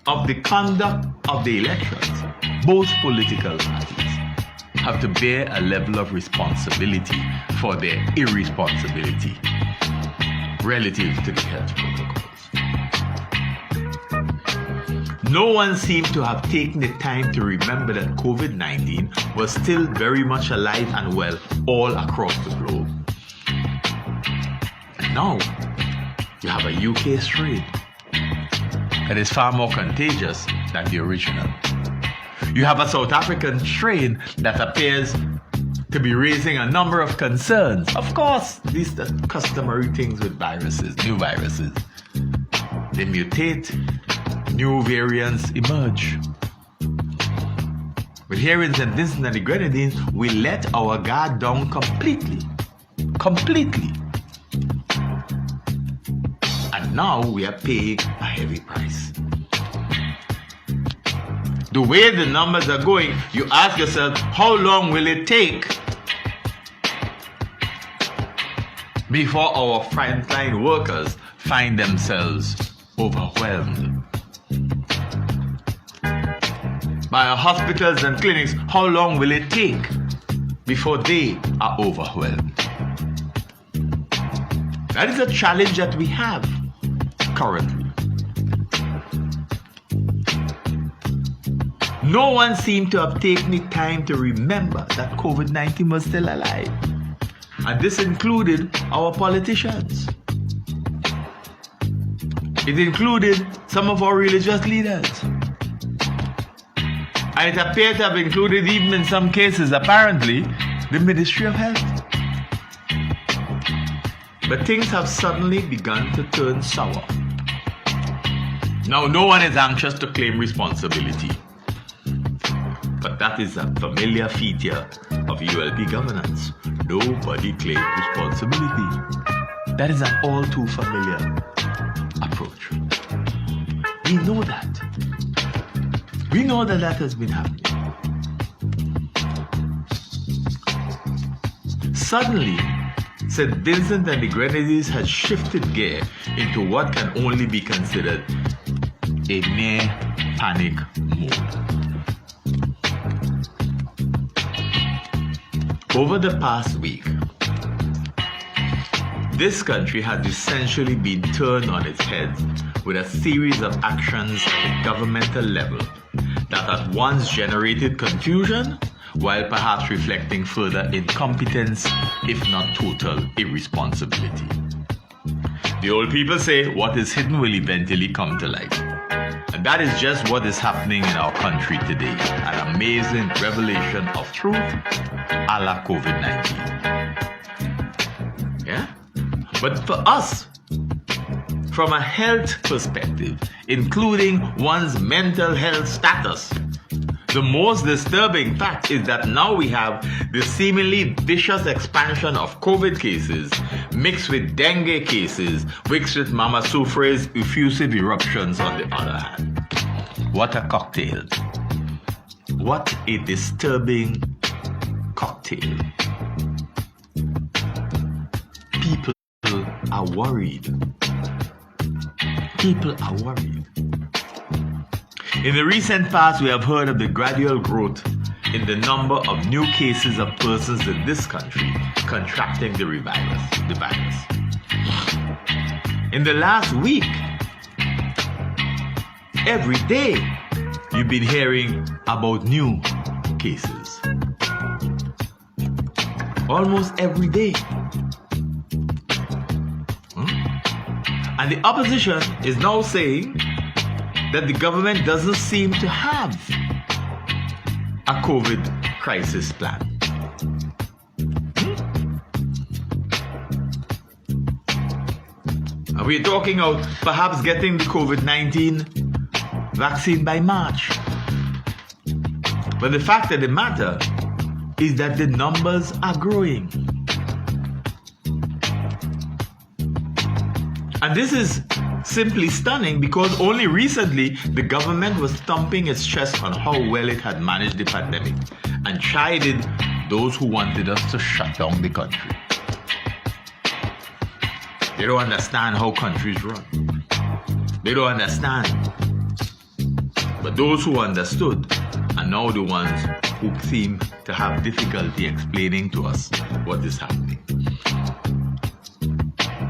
of the conduct of the elections, both political parties have to bear a level of responsibility for their irresponsibility relative to the health protocols. No one seemed to have taken the time to remember that COVID-19 was still very much alive and well all across the globe. And now, you have a UK strain that is far more contagious than the original. You have a South African strain that appears to be raising a number of concerns. Of course, these are the customary things with viruses, new viruses. They mutate, new variants emerge. But here in St. Vincent and the Grenadines, we let our guard down completely. And now we are paying a heavy price. The way the numbers are going, you ask yourself, how long will it take before our frontline workers find themselves overwhelmed? By our hospitals and clinics, how long will it take before they are overwhelmed? That is a challenge that we have currently. No one seemed to have taken the time to remember that COVID-19 was still alive. And this included our politicians. It included some of our religious leaders. And it appeared to have included, even in some cases, apparently, the Ministry of Health. But things have suddenly begun to turn sour. Now, no one is anxious to claim responsibility. But that is a familiar feature of ULP governance. Nobody claims responsibility. That is an all too familiar approach. We know that. We know that that has been happening. Suddenly, St. Vincent and the Grenadines has shifted gear into what can only be considered a mere panic mode. Over the past week, this country has essentially been turned on its head with a series of actions at the governmental level that at once generated confusion while perhaps reflecting further incompetence, if not total irresponsibility. The old people say, what is hidden will eventually come to light. And that is just what is happening in our country today. An amazing revelation of truth a la COVID-19. Yeah? But for us, from a health perspective, including one's mental health status, the most disturbing fact is that now we have the seemingly vicious expansion of COVID cases mixed with dengue cases, mixed with Mama Soufre's effusive eruptions on the other hand. What a cocktail. What a disturbing cocktail. People are worried. People are worried. In the recent past, we have heard of the gradual growth in the number of new cases of persons in this country contracting the virus. In the last week, every day, you've been hearing about new cases. Almost every day. And the opposition is now saying that the government doesn't seem to have a COVID crisis plan. And we're talking about perhaps getting the COVID-19 vaccine by March. But the fact of the matter is that the numbers are growing. And this is simply stunning because only recently the government was thumping its chest on how well it had managed the pandemic and chided those who wanted us to shut down the country. They don't understand how countries run. They don't understand. But those who understood are now the ones who seem to have difficulty explaining to us what is happening.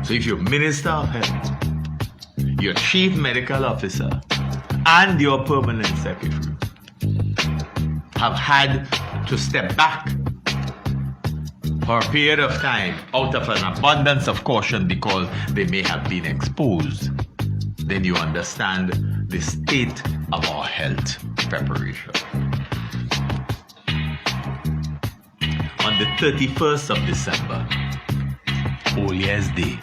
So if your Minister of Health, your Chief Medical Officer, and your Permanent Secretary have had to step back for a period of time out of an abundance of caution because they may have been exposed, then you understand the state of our health preparation. On the 31st of December, All Year's Day,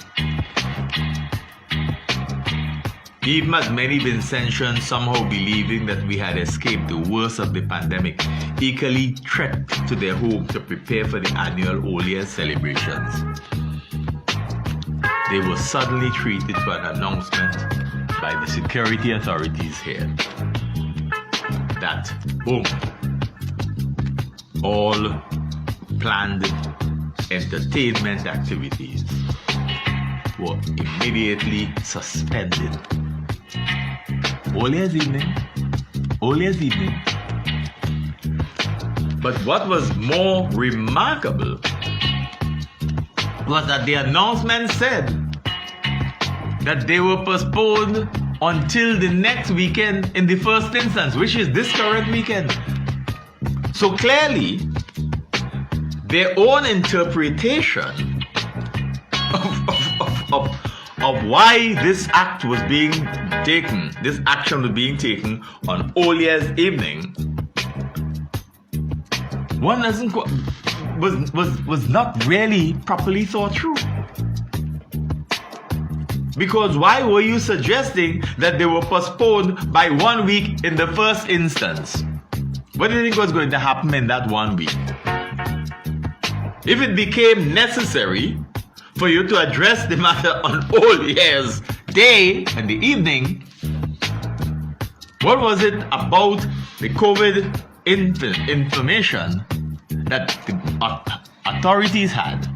even as many Vincentians somehow believing that we had escaped the worst of the pandemic, eagerly trekked to their home to prepare for the annual All Year's celebrations, they were suddenly treated to an announcement by the security authorities here that, boom, all planned entertainment activities were immediately suspended. All Year's evening. But what was more remarkable was that the announcement said that they were postponed until the next weekend in the first instance, which is this current weekend. So clearly, their own interpretation of why this action was being taken on All Year's evening, one was not really properly thought through. Because why were you suggesting that they were postponed by 1 week in the first instance? What do you think was going to happen in that 1 week? If it became necessary for you to address the matter on All Year's Day and the evening, what was it about the COVID information that the authorities had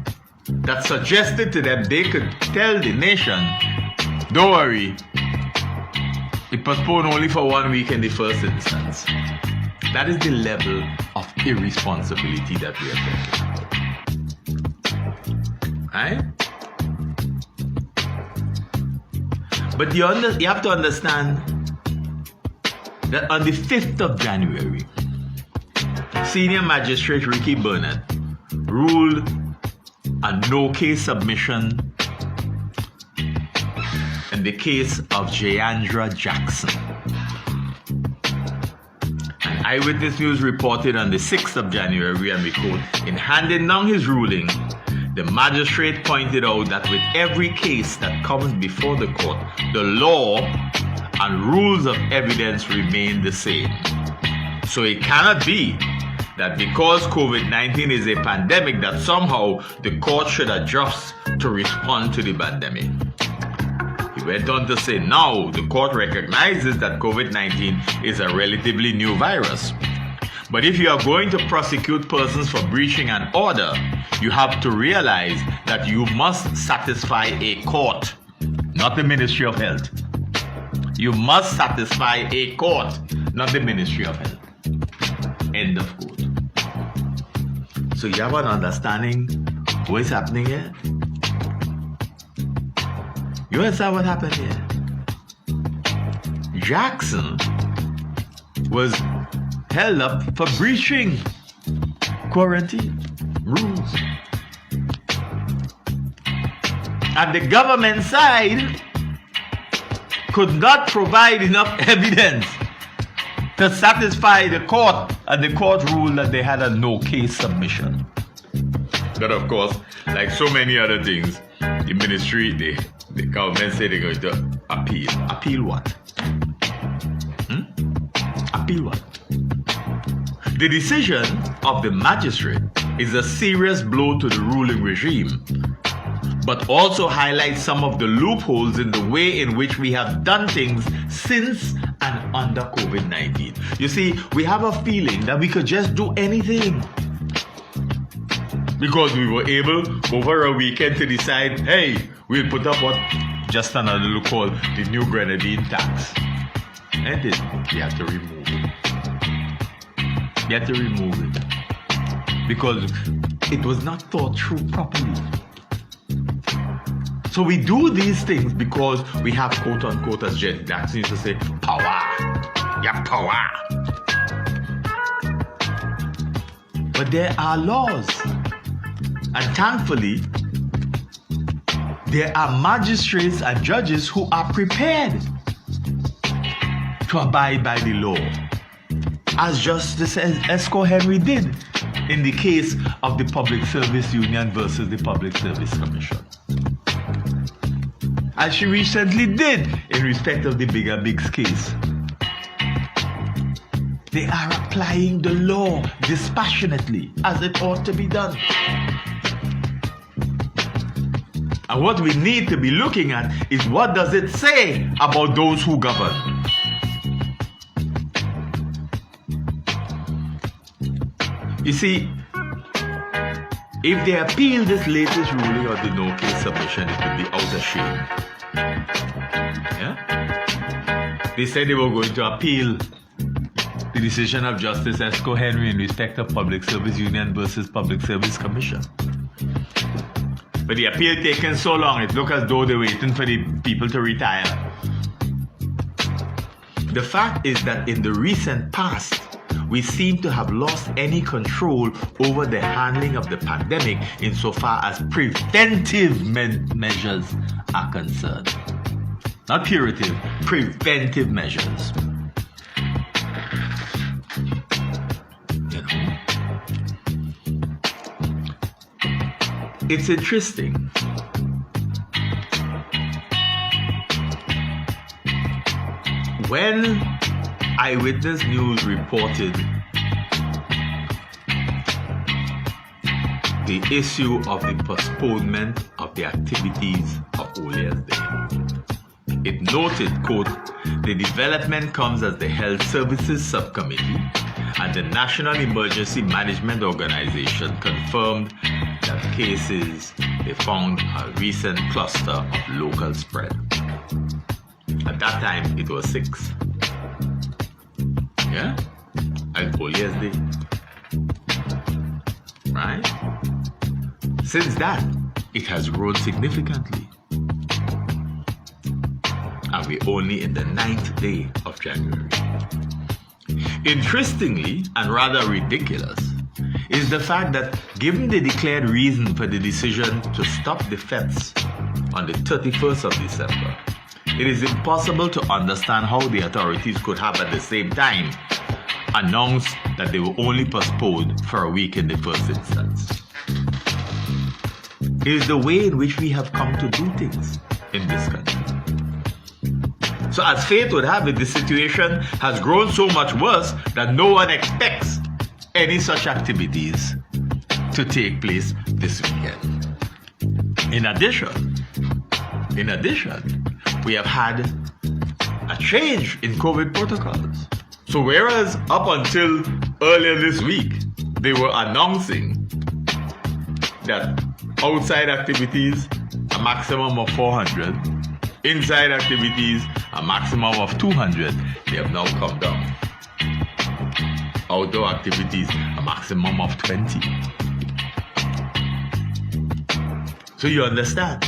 that suggested to them they could tell the nation, don't worry, it postponed only for 1 week in the first instance? That is the level of irresponsibility that we are talking about. Right? But you have to understand that on the 5th of January, Senior Magistrate Ricky Burnett ruled a no-case submission in the case of Jayandra Jackson. And Eyewitness News reported on the 6th of January, and we quote, in handing down his ruling, the magistrate pointed out that with every case that comes before the court, the law and rules of evidence remain the same. So it cannot be that because COVID-19 is a pandemic that somehow the court should adjust to respond to the pandemic. He went on to say, now the court recognizes that COVID-19 is a relatively new virus. But if you are going to prosecute persons for breaching an order, you have to realize that you must satisfy a court, not the Ministry of Health. You must satisfy a court, not the Ministry of Health. End of quote. So you have an understanding what is happening here? You understand what happened here? Jackson was held up for breaching quarantine rules. And the government side could not provide enough evidence to satisfy the court, and the court ruled that they had a no-case submission. But of course, like so many other things, the ministry, the government said they're going to appeal. Appeal what? Appeal what? The decision of the magistrate is a serious blow to the ruling regime, but also highlights some of the loopholes in the way in which we have done things since and under COVID-19. You see, we have a feeling that we could just do anything because we were able over a weekend to decide, hey, we'll put up what just another look called the New Grenadine tax. And then we have to remove it. You have to remove it because it was not thought through properly. So we do these things because we have, quote unquote, as Jen Jackson used to say, power. Yeah, power. But there are laws. And thankfully, there are magistrates and judges who are prepared to abide by the law, as Justice Esco Henry did in the case of the Public Service Union versus the Public Service Commission, as she recently did in respect of the Bigger Bigs case. They are applying the law dispassionately, as it ought to be done. And what we need to be looking at is, what does it say about those who govern? You see, if they appeal this latest ruling on the no-case submission, it would be out of shame. Yeah? They said they were going to appeal the decision of Justice Esco Henry in respect of Public Service Union versus Public Service Commission. But the appeal taken so long, it looked as though they're waiting for the people to retire. The fact is that in the recent past, we seem to have lost any control over the handling of the pandemic insofar as preventive measures are concerned. Not curative, preventive measures. You know, it's interesting. When Eyewitness News reported the issue of the postponement of the activities of Olia's Day, it noted, quote, the development comes as the Health Services Subcommittee and the National Emergency Management Organization confirmed that cases they found a recent cluster of local spread. At that time, it was 6. Yeah? And Olia's Day. Right? Since that, it has grown significantly. And we're only in the 9th day of January. Interestingly, and rather ridiculous, is the fact that given the declared reason for the decision to stop the fetes on the 31st of December, it is impossible to understand how the authorities could have at the same time announced that they were only postponed for a week in the first instance. It is the way in which we have come to do things in this country. So as fate would have it, the situation has grown so much worse that no one expects any such activities to take place this weekend. In addition, we have had a change in COVID protocols. So whereas up until earlier this week, they were announcing that outside activities, a maximum of 400, inside activities, a maximum of 200, they have now come down. Outdoor activities, a maximum of 20. So you understand,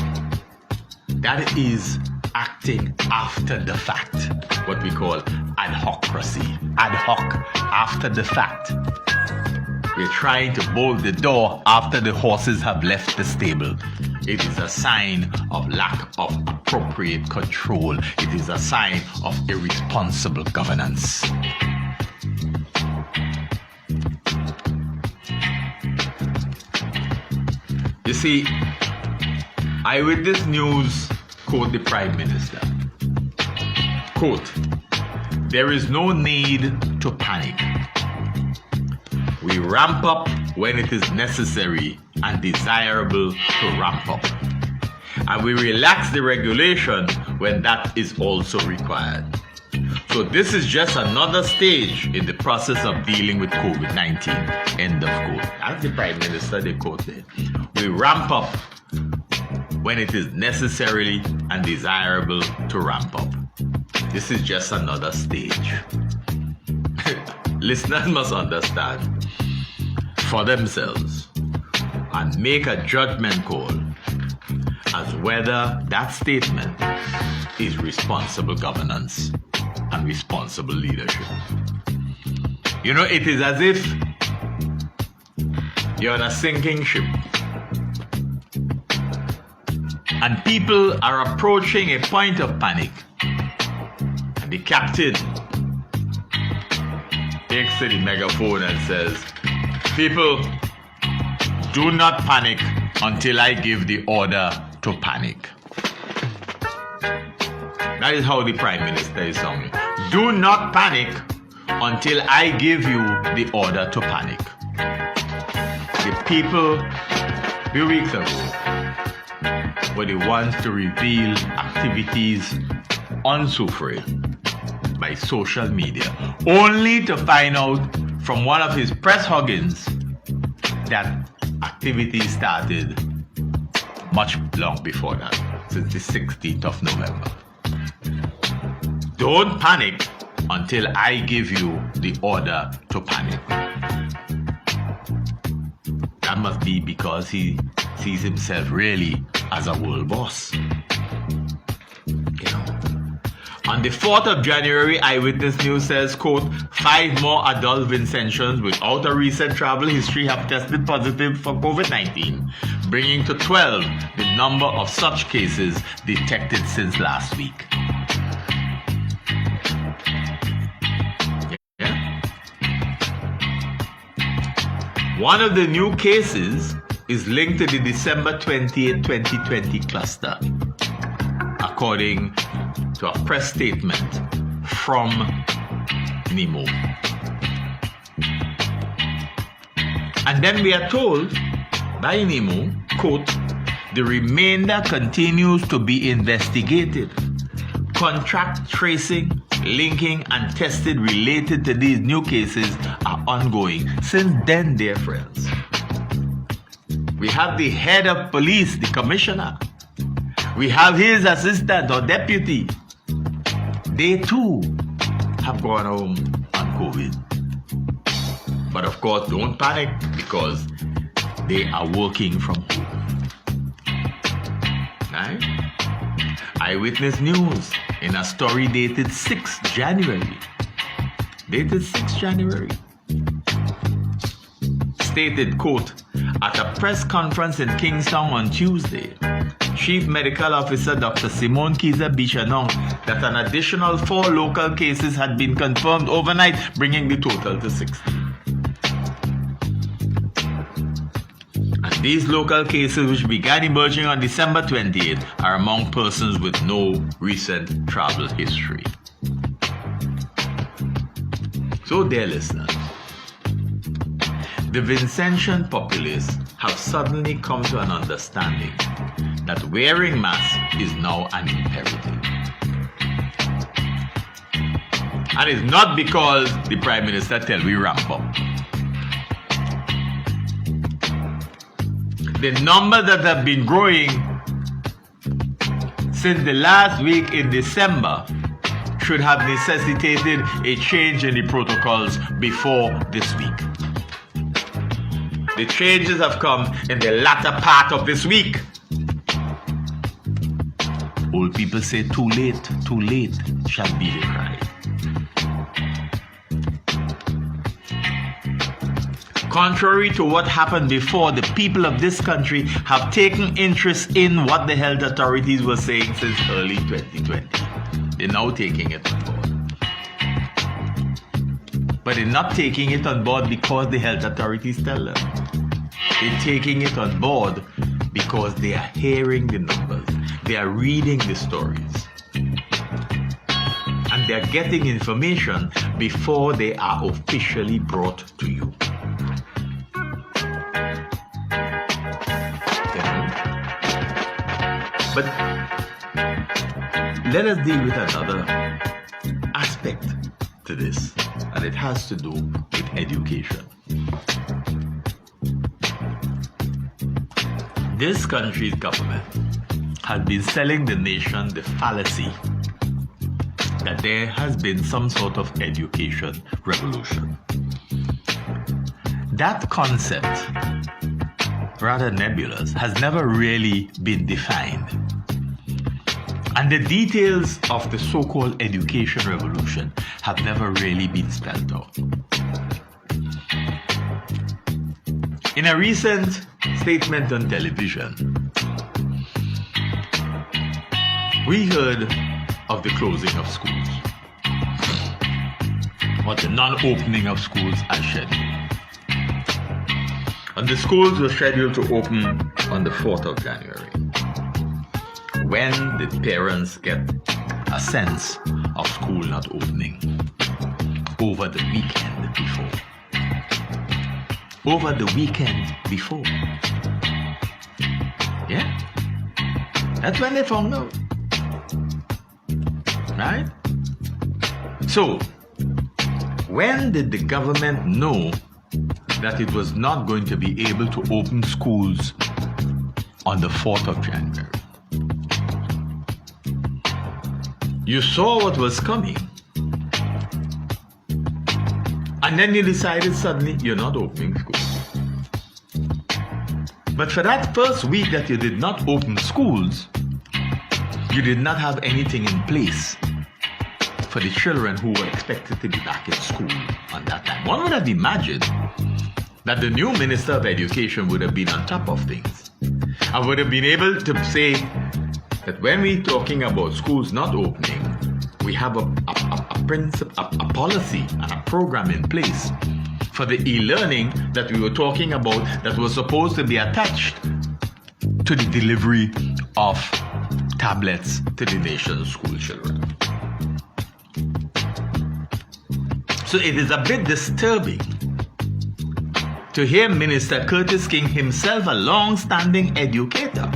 that is acting after the fact, what we call adhocracy. Ad hoc, after the fact. We're trying to bolt the door after the horses have left the stable. It is a sign of lack of appropriate control. It is a sign of irresponsible governance. You see, Eyewitness News quote the Prime Minister. Quote, there is no need to panic. We ramp up when it is necessary and desirable to ramp up. And we relax the regulation when that is also required. So this is just another stage in the process of dealing with COVID-19. End of quote. As the Prime Minister, they quoted, we ramp up when it is necessary and desirable to ramp up. This is just another stage. Listeners must understand for themselves and make a judgment call as whether that statement is responsible governance and responsible leadership. You know, it is as if you're on a sinking ship and people are approaching a point of panic, and the captain takes to the megaphone and says, "People, do not panic until I give the order to panic." That is how the Prime Minister is sounding. Do not panic until I give you the order to panic. The people, a few weeks ago, were the ones to reveal activities on Soufriere by social media, only to find out from one of his press huggings that activities started much long before that, since the 16th of November. Don't panic until I give you the order to panic. That must be because he sees himself really as a world boss. You know. On the 4th of January, Eyewitness News says, quote, 5 more adult Vincentians without a recent travel history have tested positive for COVID-19, bringing to 12 the number of such cases detected since last week. Yeah. One of the new cases is linked to the December 28, 2020 cluster, according to a press statement from NEMO. And then we are told by NEMO, quote, the remainder continues to be investigated. Contact tracing, linking, and testing related to these new cases are ongoing. Since then, dear friends, we have the head of police, the commissioner. We have his assistant or deputy. They too have gone home on COVID. But of course, don't panic because they are working from home. Right? Eyewitness News in a story dated 6 January. Stated, quote, at a press conference in Kingston on Tuesday, Chief Medical Officer Dr. Simone Kiza Bichanon that an additional 4 local cases had been confirmed overnight, bringing the total to 60. And these local cases, which began emerging on December 28th, are among persons with no recent travel history. So, dear listeners, the Vincentian populace have suddenly come to an understanding that wearing masks is now an imperative. And it's not because the Prime Minister tells we ramp up. The numbers that have been growing since the last week in December should have necessitated a change in the protocols before this week. The changes have come in the latter part of this week. Old people say too late shall be the cry. Contrary to what happened before, the people of this country have taken interest in what the health authorities were saying since early 2020. They're now taking it on board. But they're not taking it on board because the health authorities tell them. They're taking it on board because they are hearing the numbers. They are reading the stories. And they're getting information before they are officially brought to you. But let us deal with another aspect to this, and it has to do with education. This country's government has been selling the nation the fallacy that there has been some sort of education revolution. That concept, rather nebulous, has never really been defined. And the details of the so-called education revolution have never really been spelled out. In a recent statement on television, we heard of the closing of schools, or the non-opening of schools as scheduled. And the schools were scheduled to open on the 4th of January. When did parents get a sense of school not opening? Over the weekend before. Over the weekend before. Yeah? That's when they found out. Right? So, when did the government know that it was not going to be able to open schools on the 4th of January? You saw what was coming, and then you decided suddenly you're not opening schools. But for that first week that you did not open schools, you did not have anything in place for the children who were expected to be back in school on that time. One would have imagined that the new Minister of Education would have been on top of things and would have been able to say that when we're talking about schools not opening, we have a policy and a program in place for the e-learning that we were talking about that was supposed to be attached to the delivery of tablets to the nation's school children. So it is a bit disturbing to hear Minister Curtis King, himself a long-standing educator,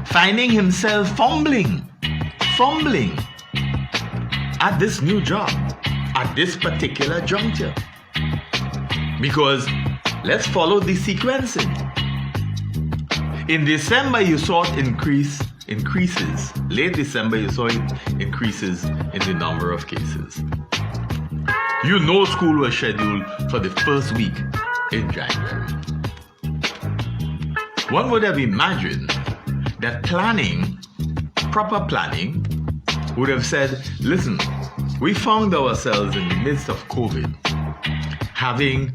finding himself fumbling at this new job, at this particular juncture. Because let's follow the sequencing. In December, you saw it increases. Late December, you saw it increases in the number of cases. You know school was scheduled for the first week in January. One would have imagined that proper planning, would have said, listen, we found ourselves in the midst of COVID having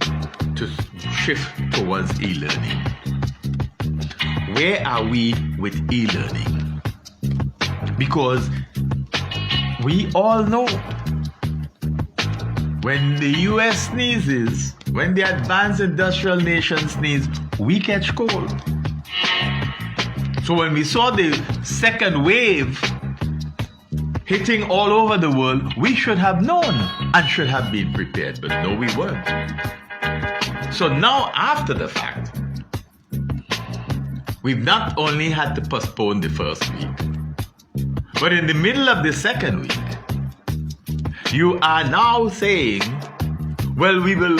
to shift towards e-learning. Where are we with e-learning? Because we all know when the US sneezes, when the advanced industrial nation sneeze, we catch cold. So when we saw the second wave hitting all over the world, we should have known and should have been prepared, but no, we weren't. So now, after the fact, we've not only had to postpone the first week, but in the middle of the second week, you are now saying, well, we will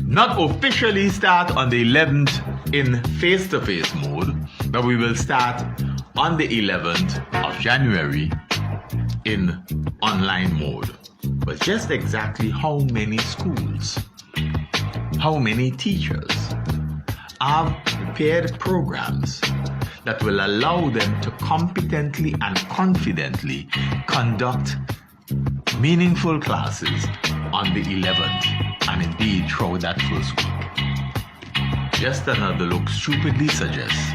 not officially start on the 11th in face-to-face mode, but we will start on the 11th of January in online mode. But just exactly how many schools, how many teachers have prepared programs that will allow them to competently and confidently conduct meaningful classes on the 11th and indeed throughout that first week? Just another look stupidly suggests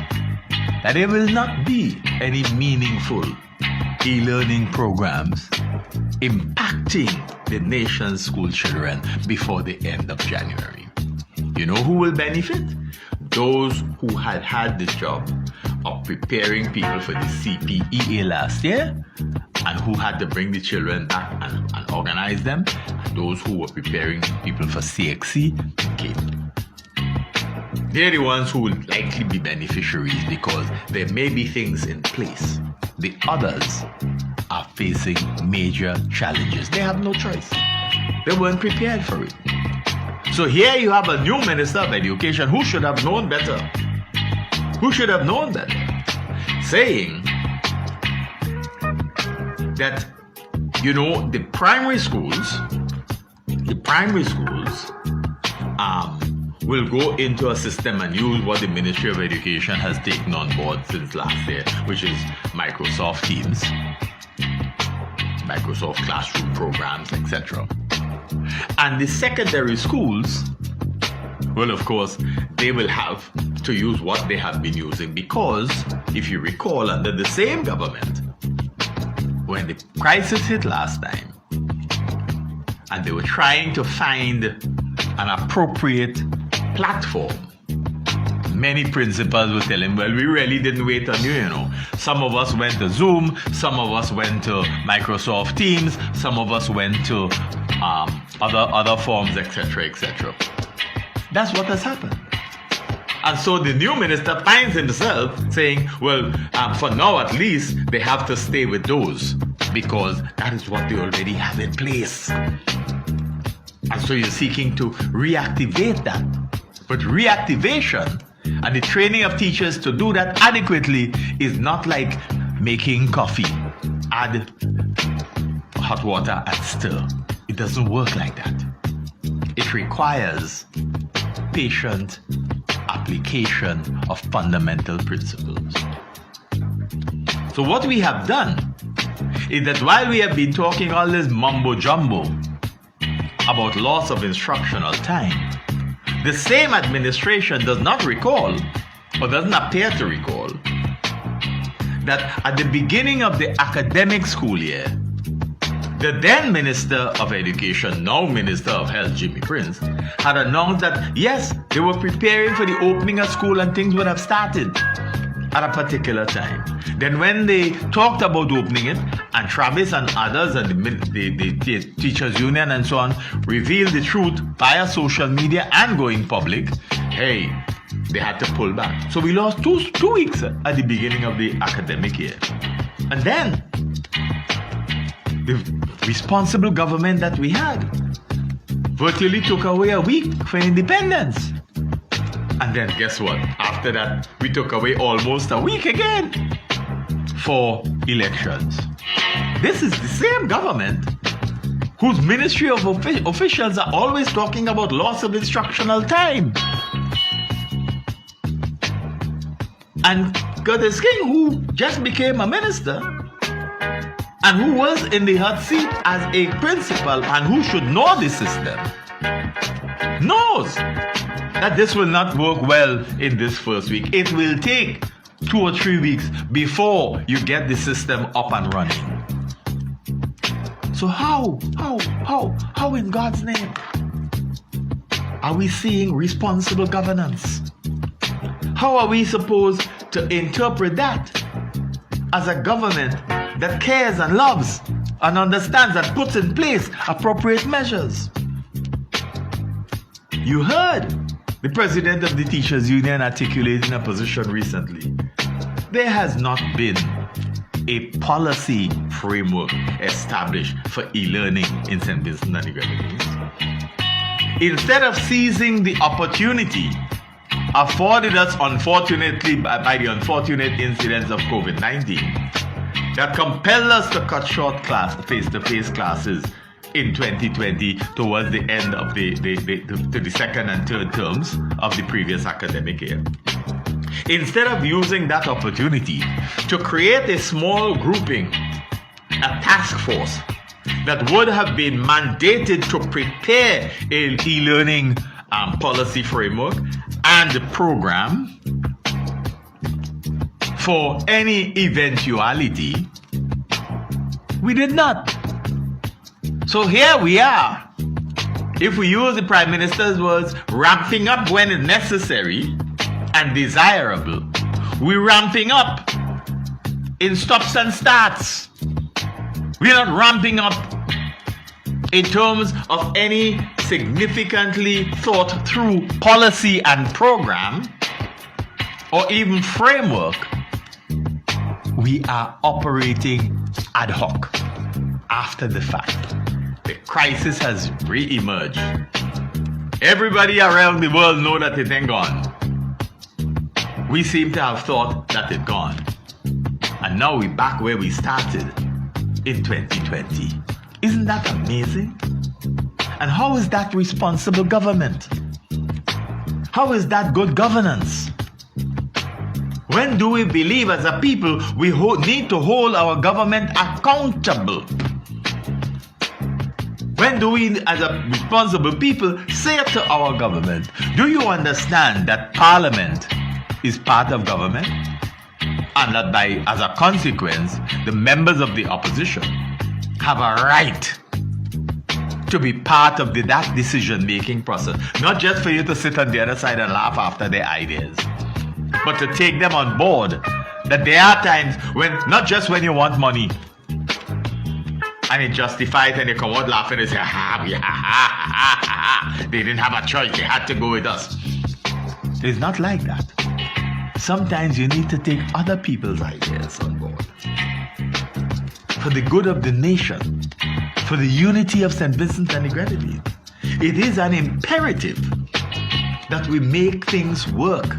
that there will not be any meaningful e-learning programs impacting the nation's school children before the end of January. You know who will benefit? Those who had the job of preparing people for the CPEA last year and who had to bring the children back and organize them, and those who were preparing people for CXC came. they're the ones who will likely be beneficiaries because there may be things in place. The others are facing major challenges. They have no choice. They weren't prepared for it. So here you have a new Minister of Education who should have known better. Saying that, the primary schools will go into a system and use what the Ministry of Education has taken on board since last year, which is Microsoft Teams, Microsoft Classroom programs, etc. And the secondary schools, well, of course, they will have to use what they have been using because, if you recall, under the same government, when the crisis hit last time, and they were trying to find an appropriate platform, many principals were telling, well, we really didn't wait on you, Some of us went to Zoom, some of us went to Microsoft Teams, some of us went to other forms, etc., etc. That's what has happened. And so the new minister finds himself saying, well, for now at least, they have to stay with those because that is what they already have in place. And so you're seeking to reactivate that. But reactivation and the training of teachers to do that adequately is not like making coffee. Add hot water and stir. It doesn't work like that. It requires patient application of fundamental principles. So what we have done is that while we have been talking all this mumbo jumbo about loss of instructional time, the same administration does not recall, or doesn't appear to recall, that at the beginning of the academic school year, the then Minister of Education, now Minister of Health, Jimmy Prince, had announced that, yes, they were preparing for the opening of school and things would have started at a particular time. Then when they talked about opening it, and Travis and others and the teachers union and so on revealed the truth via social media and going public, hey, they had to pull back. So we lost two weeks at the beginning of the academic year. And then the responsible government that we had virtually took away a week for independence. And then guess what? After that, we took away almost a week again for elections. This is the same government whose Ministry of officials are always talking about loss of instructional time. And Curtis King, who just became a minister and who was in the hot seat as a principal and who should know the system, knows that this will not work well in this first week. It will take 2 or 3 weeks before you get the system up and running. So how in God's name are we seeing responsible governance? How are we supposed to interpret that as a government that cares and loves and understands and puts in place appropriate measures? You heard the president of the Teachers Union articulating a position recently. There has not been a policy framework established for e-learning in St. Vincent and the Grenadines. Instead of seizing the opportunity afforded us, unfortunately, by the unfortunate incidents of COVID-19 that compelled us to cut short face-to-face classes in 2020 towards the end of the second and third terms of the previous academic year. Instead of using that opportunity to create a small grouping, a task force that would have been mandated to prepare an e-learning policy framework and program for any eventuality, we did not. So here we are. If we use the Prime Minister's words, ramping up when it's necessary and desirable, we're ramping up in stops and starts. We're not ramping up in terms of any significantly thought through policy and program or even framework, we are operating ad hoc after the fact. The crisis has re-emerged. Everybody around the world know that it ain't gone. We seem to have thought that it's gone. And now we're back where we started in 2020. Isn't that amazing? And how is that responsible government? How is that good governance? When do we believe as a people we need to hold our government accountable? When do we as a responsible people say to our government, do you understand that Parliament is part of government? And that as a consequence, the members of the opposition have a right to be part of that decision-making process. Not just for you to sit on the other side and laugh after their ideas, but to take them on board. That there are times when, not just when you want money, and it justifies and they come out laughing and say, they didn't have a choice, they had to go with us. It's not like that. Sometimes you need to take other people's ideas on board. For the good of the nation, for the unity of St. Vincent and the Grenadines, it is an imperative that we make things work.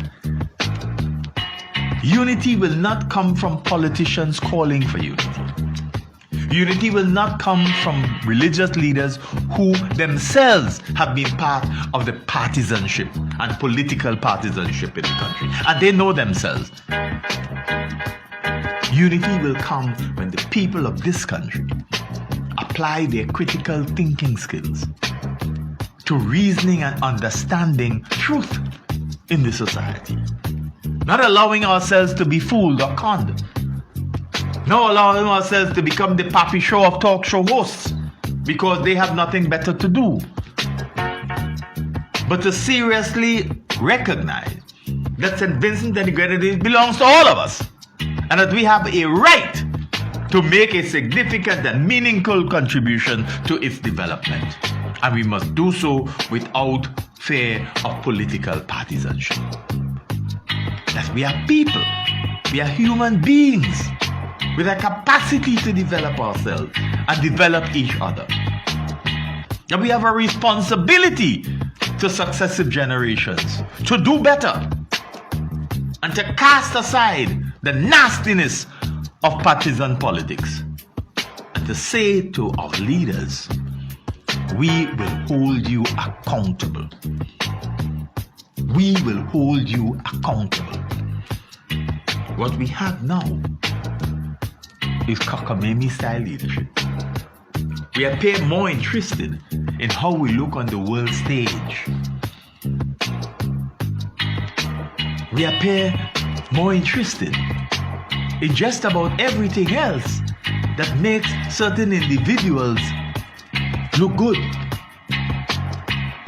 Unity will not come from politicians calling for unity. Unity will not come from religious leaders who themselves have been part of the partisanship and political partisanship in the country. And they know themselves. Unity will come when the people of this country apply their critical thinking skills to reasoning and understanding truth in the society. Not allowing ourselves to be fooled or conned. Not allowing ourselves to become the pappy show of talk show hosts because they have nothing better to do. But to seriously recognize that St. Vincent and the Grenadines belongs to all of us and that we have a right to make a significant and meaningful contribution to its development. And we must do so without fear of political partisanship. That we are people, we are human beings with a capacity to develop ourselves and develop each other. And we have a responsibility to successive generations to do better and to cast aside the nastiness of partisan politics and to say to our leaders, we will hold you accountable. We will hold you accountable. What we have now is cockamamie style leadership. We appear more interested in how we look on the world stage. We appear more interested in just about everything else that makes certain individuals look good.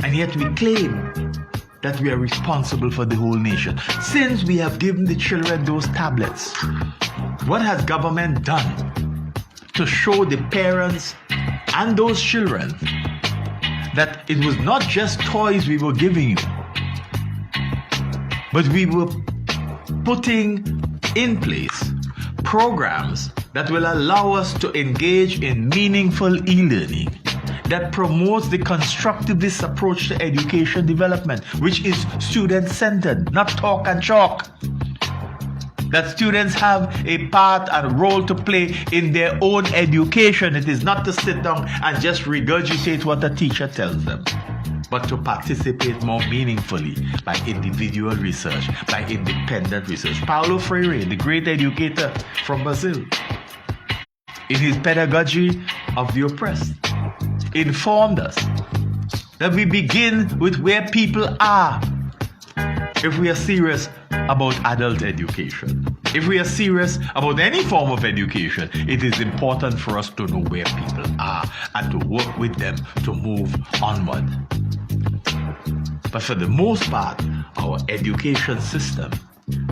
And yet we claim that we are responsible for the whole nation. Since we have given the children those tablets, what has government done to show the parents and those children that it was not just toys we were giving you, but we were putting in place programs that will allow us to engage in meaningful e-learning that promotes the constructivist approach to education development, which is student-centered, not talk and chalk. That students have a part and role to play in their own education. It is not to sit down and just regurgitate what a teacher tells them, but to participate more meaningfully by individual research, by independent research. Paulo Freire, the great educator from Brazil, in his Pedagogy of the Oppressed, informed us that we begin with where people are if we are serious about adult education. If we are serious about any form of education, it is important for us to know where people are and to work with them to move onward. But for the most part, our education system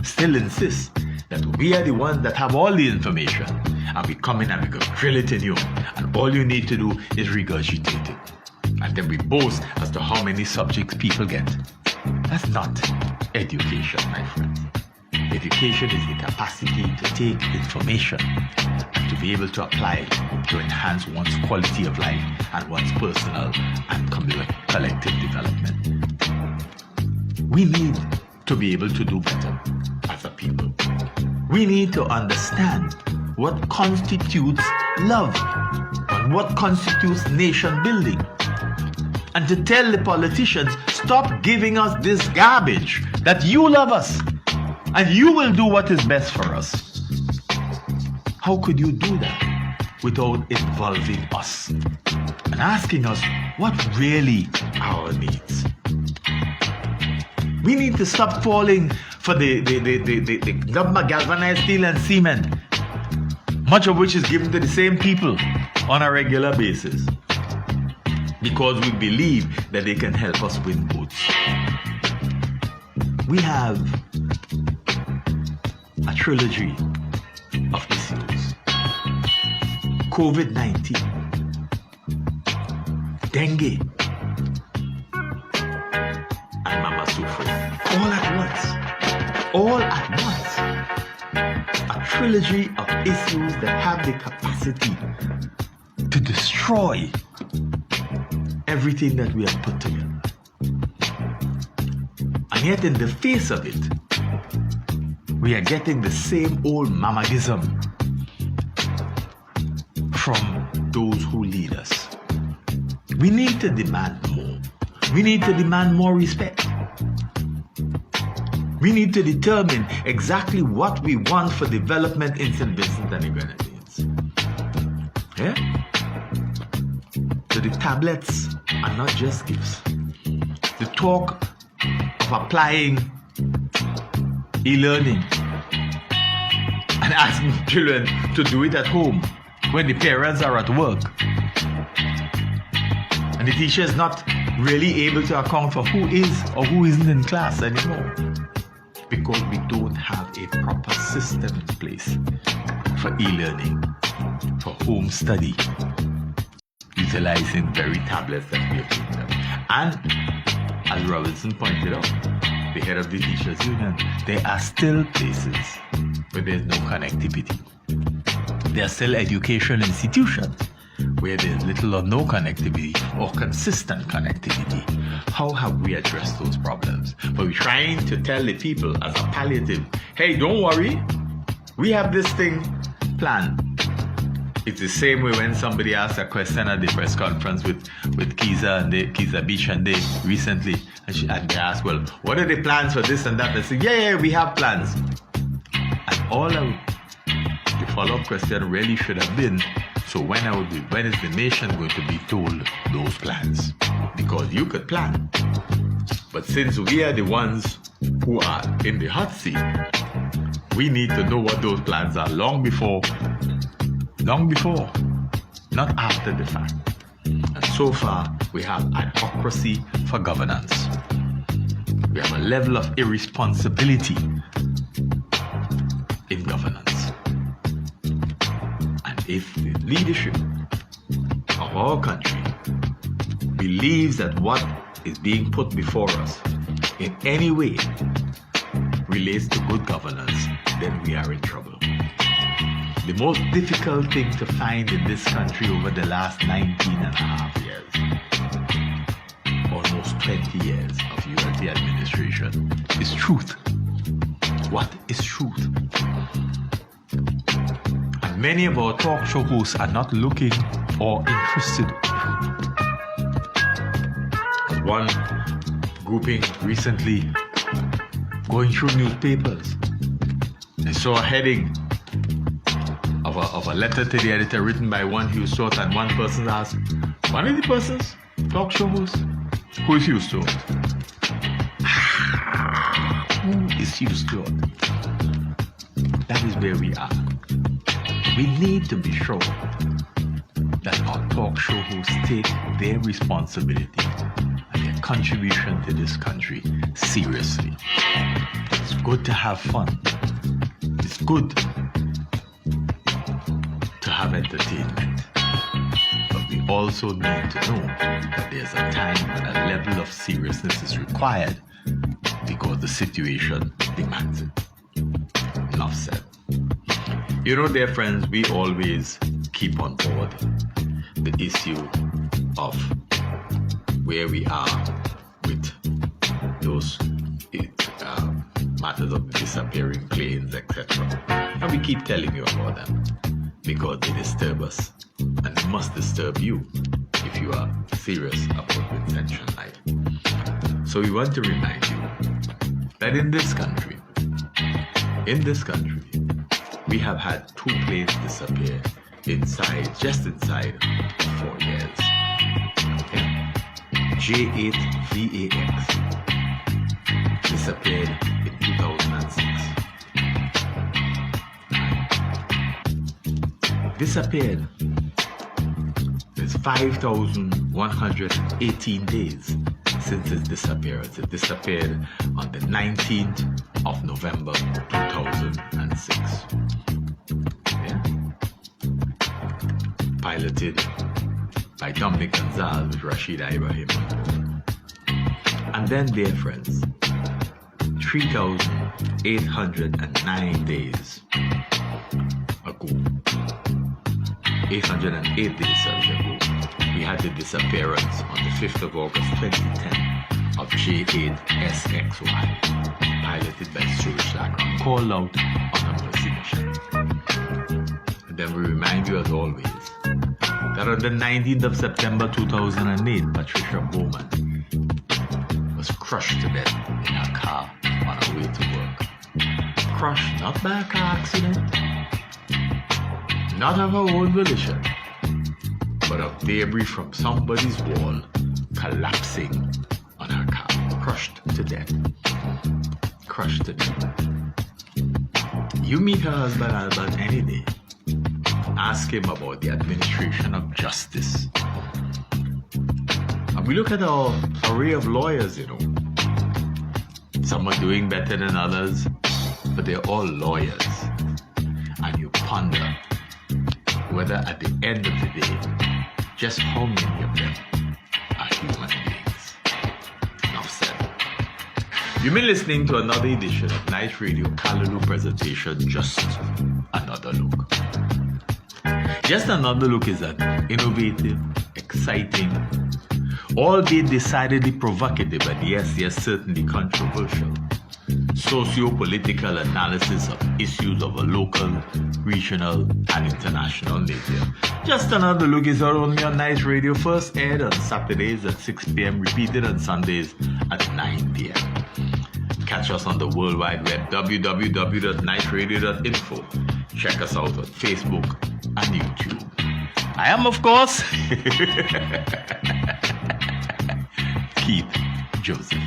still insists that we are the ones that have all the information, and we come in and we go drill it in you, and all you need to do is regurgitate it. And then we boast as to how many subjects people get. That's not education, my friends. Education is the capacity to take information and to be able to apply it to enhance one's quality of life and one's personal and collective development. We need to be able to do better as a people. We need to understand what constitutes love and what constitutes nation building. And to tell the politicians, stop giving us this garbage, that you love us and you will do what is best for us. How could you do that without involving us and asking us what really are our needs? We need to stop falling for the government galvanized steel and cement, much of which is given to the same people on a regular basis, because we believe that they can help us win votes. We have a trilogy of issues: COVID-19, dengue, and Mama Sufre. All at once. A trilogy of issues that have the capacity to destroy everything that we have put together. And yet in the face of it, we are getting the same old mamagism from those who lead us. We need to demand more. We need to demand more respect. We need to determine exactly what we want for development in St. Vincent and the Grenadines. Yeah? So the tablets are not just gifts. The talk of applying e-learning and asking children to do it at home when the parents are at work, and the teacher is not really able to account for who is or who isn't in class anymore, because we don't have a proper system in place for e-learning, for home study, utilizing very tablets that we have given them. And as Robinson pointed out, the head of the Teachers Union, there are still places where there's no connectivity. There are still education institutions where there's little or no connectivity or consistent connectivity. How have we addressed those problems? But we're trying to tell the people as a palliative, hey, don't worry, we have this thing planned. It's the same way when somebody asked a question at the press conference with Kizza Beach and they recently, and they asked, well, what are the plans for this and that? They said, yeah, we have plans. And all of the follow-up question really should have been, so when is the nation going to be told those plans? Because you could plan. But since we are the ones who are in the hot seat, we need to know what those plans are long before, not after the fact. And so far, we have adhocracy for governance. We have a level of irresponsibility in governance. And if the leadership of our country believes that what is being put before us in any way relates to good governance, then we are in trouble. The most difficult thing to find in this country over the last 19 and a half years, almost 20 years of ULT administration, is truth. What is truth? And many of our talk show hosts are not looking or interested. One grouping recently going through newspapers, I saw a heading of a letter to the editor written by one Hugh Stewart, and one person asked, one of the persons, talk show host, who is Hugh Stewart? Who is Hugh Stewart? That is where we are. We need to be sure that our talk show hosts take their responsibility and their contribution to this country seriously. It's good to have fun. It's good to have entertainment. But we also need to know that there's a time when a level of seriousness is required because the situation demands it. Enough said. You know, dear friends, we always keep on board the issue of where we are with those matters of disappearing planes, etc. And we keep telling you about them because they disturb us and they must disturb you if you are serious about retention life. So we want to remind you that in this country, we have had 2 planes disappear just inside 4 years. Okay? J8 VAX disappeared in 2006. Disappeared. There's 5,118 days since its disappearance. It disappeared on the 19th of November 2006. Yeah? Piloted by Dominic Gonzalez with Rashida Ibrahim. And then, dear friends, 3,809 days ago, 808 days ago, we had the disappearance on the 5th of August 2010 of J8SXY, piloted by Stuart Shagron, called out on a mercy mission. And then we remind you, as always, that on the 19th of September 2008, Patricia Bowman was crushed to death in her car on her way to work. Crushed not by a car accident, not of her own volition, but of debris from somebody's wall collapsing on her car. Crushed to death. Crushed to death. You meet her husband Albert any day. Ask him about the administration of justice. And we look at our array of lawyers, you know. Some are doing better than others, but they're all lawyers. And you ponder whether at the end of the day, just how many of them are human beings. Enough said. You've been listening to another edition of Night Radio Callaloo presentation, Just Another Look. Just Another Look is an innovative, exciting, albeit decidedly provocative, and yes, certainly controversial, socio-political analysis of issues of a local, regional, and international nature. Just Another Look is only on Night Radio, first aired on Saturdays at 6 p.m., repeated on Sundays at 9 p.m. Catch us on the World Wide Web, www.nightradio.info. Check us out on Facebook and YouTube. I am, of course, Keith Joseph.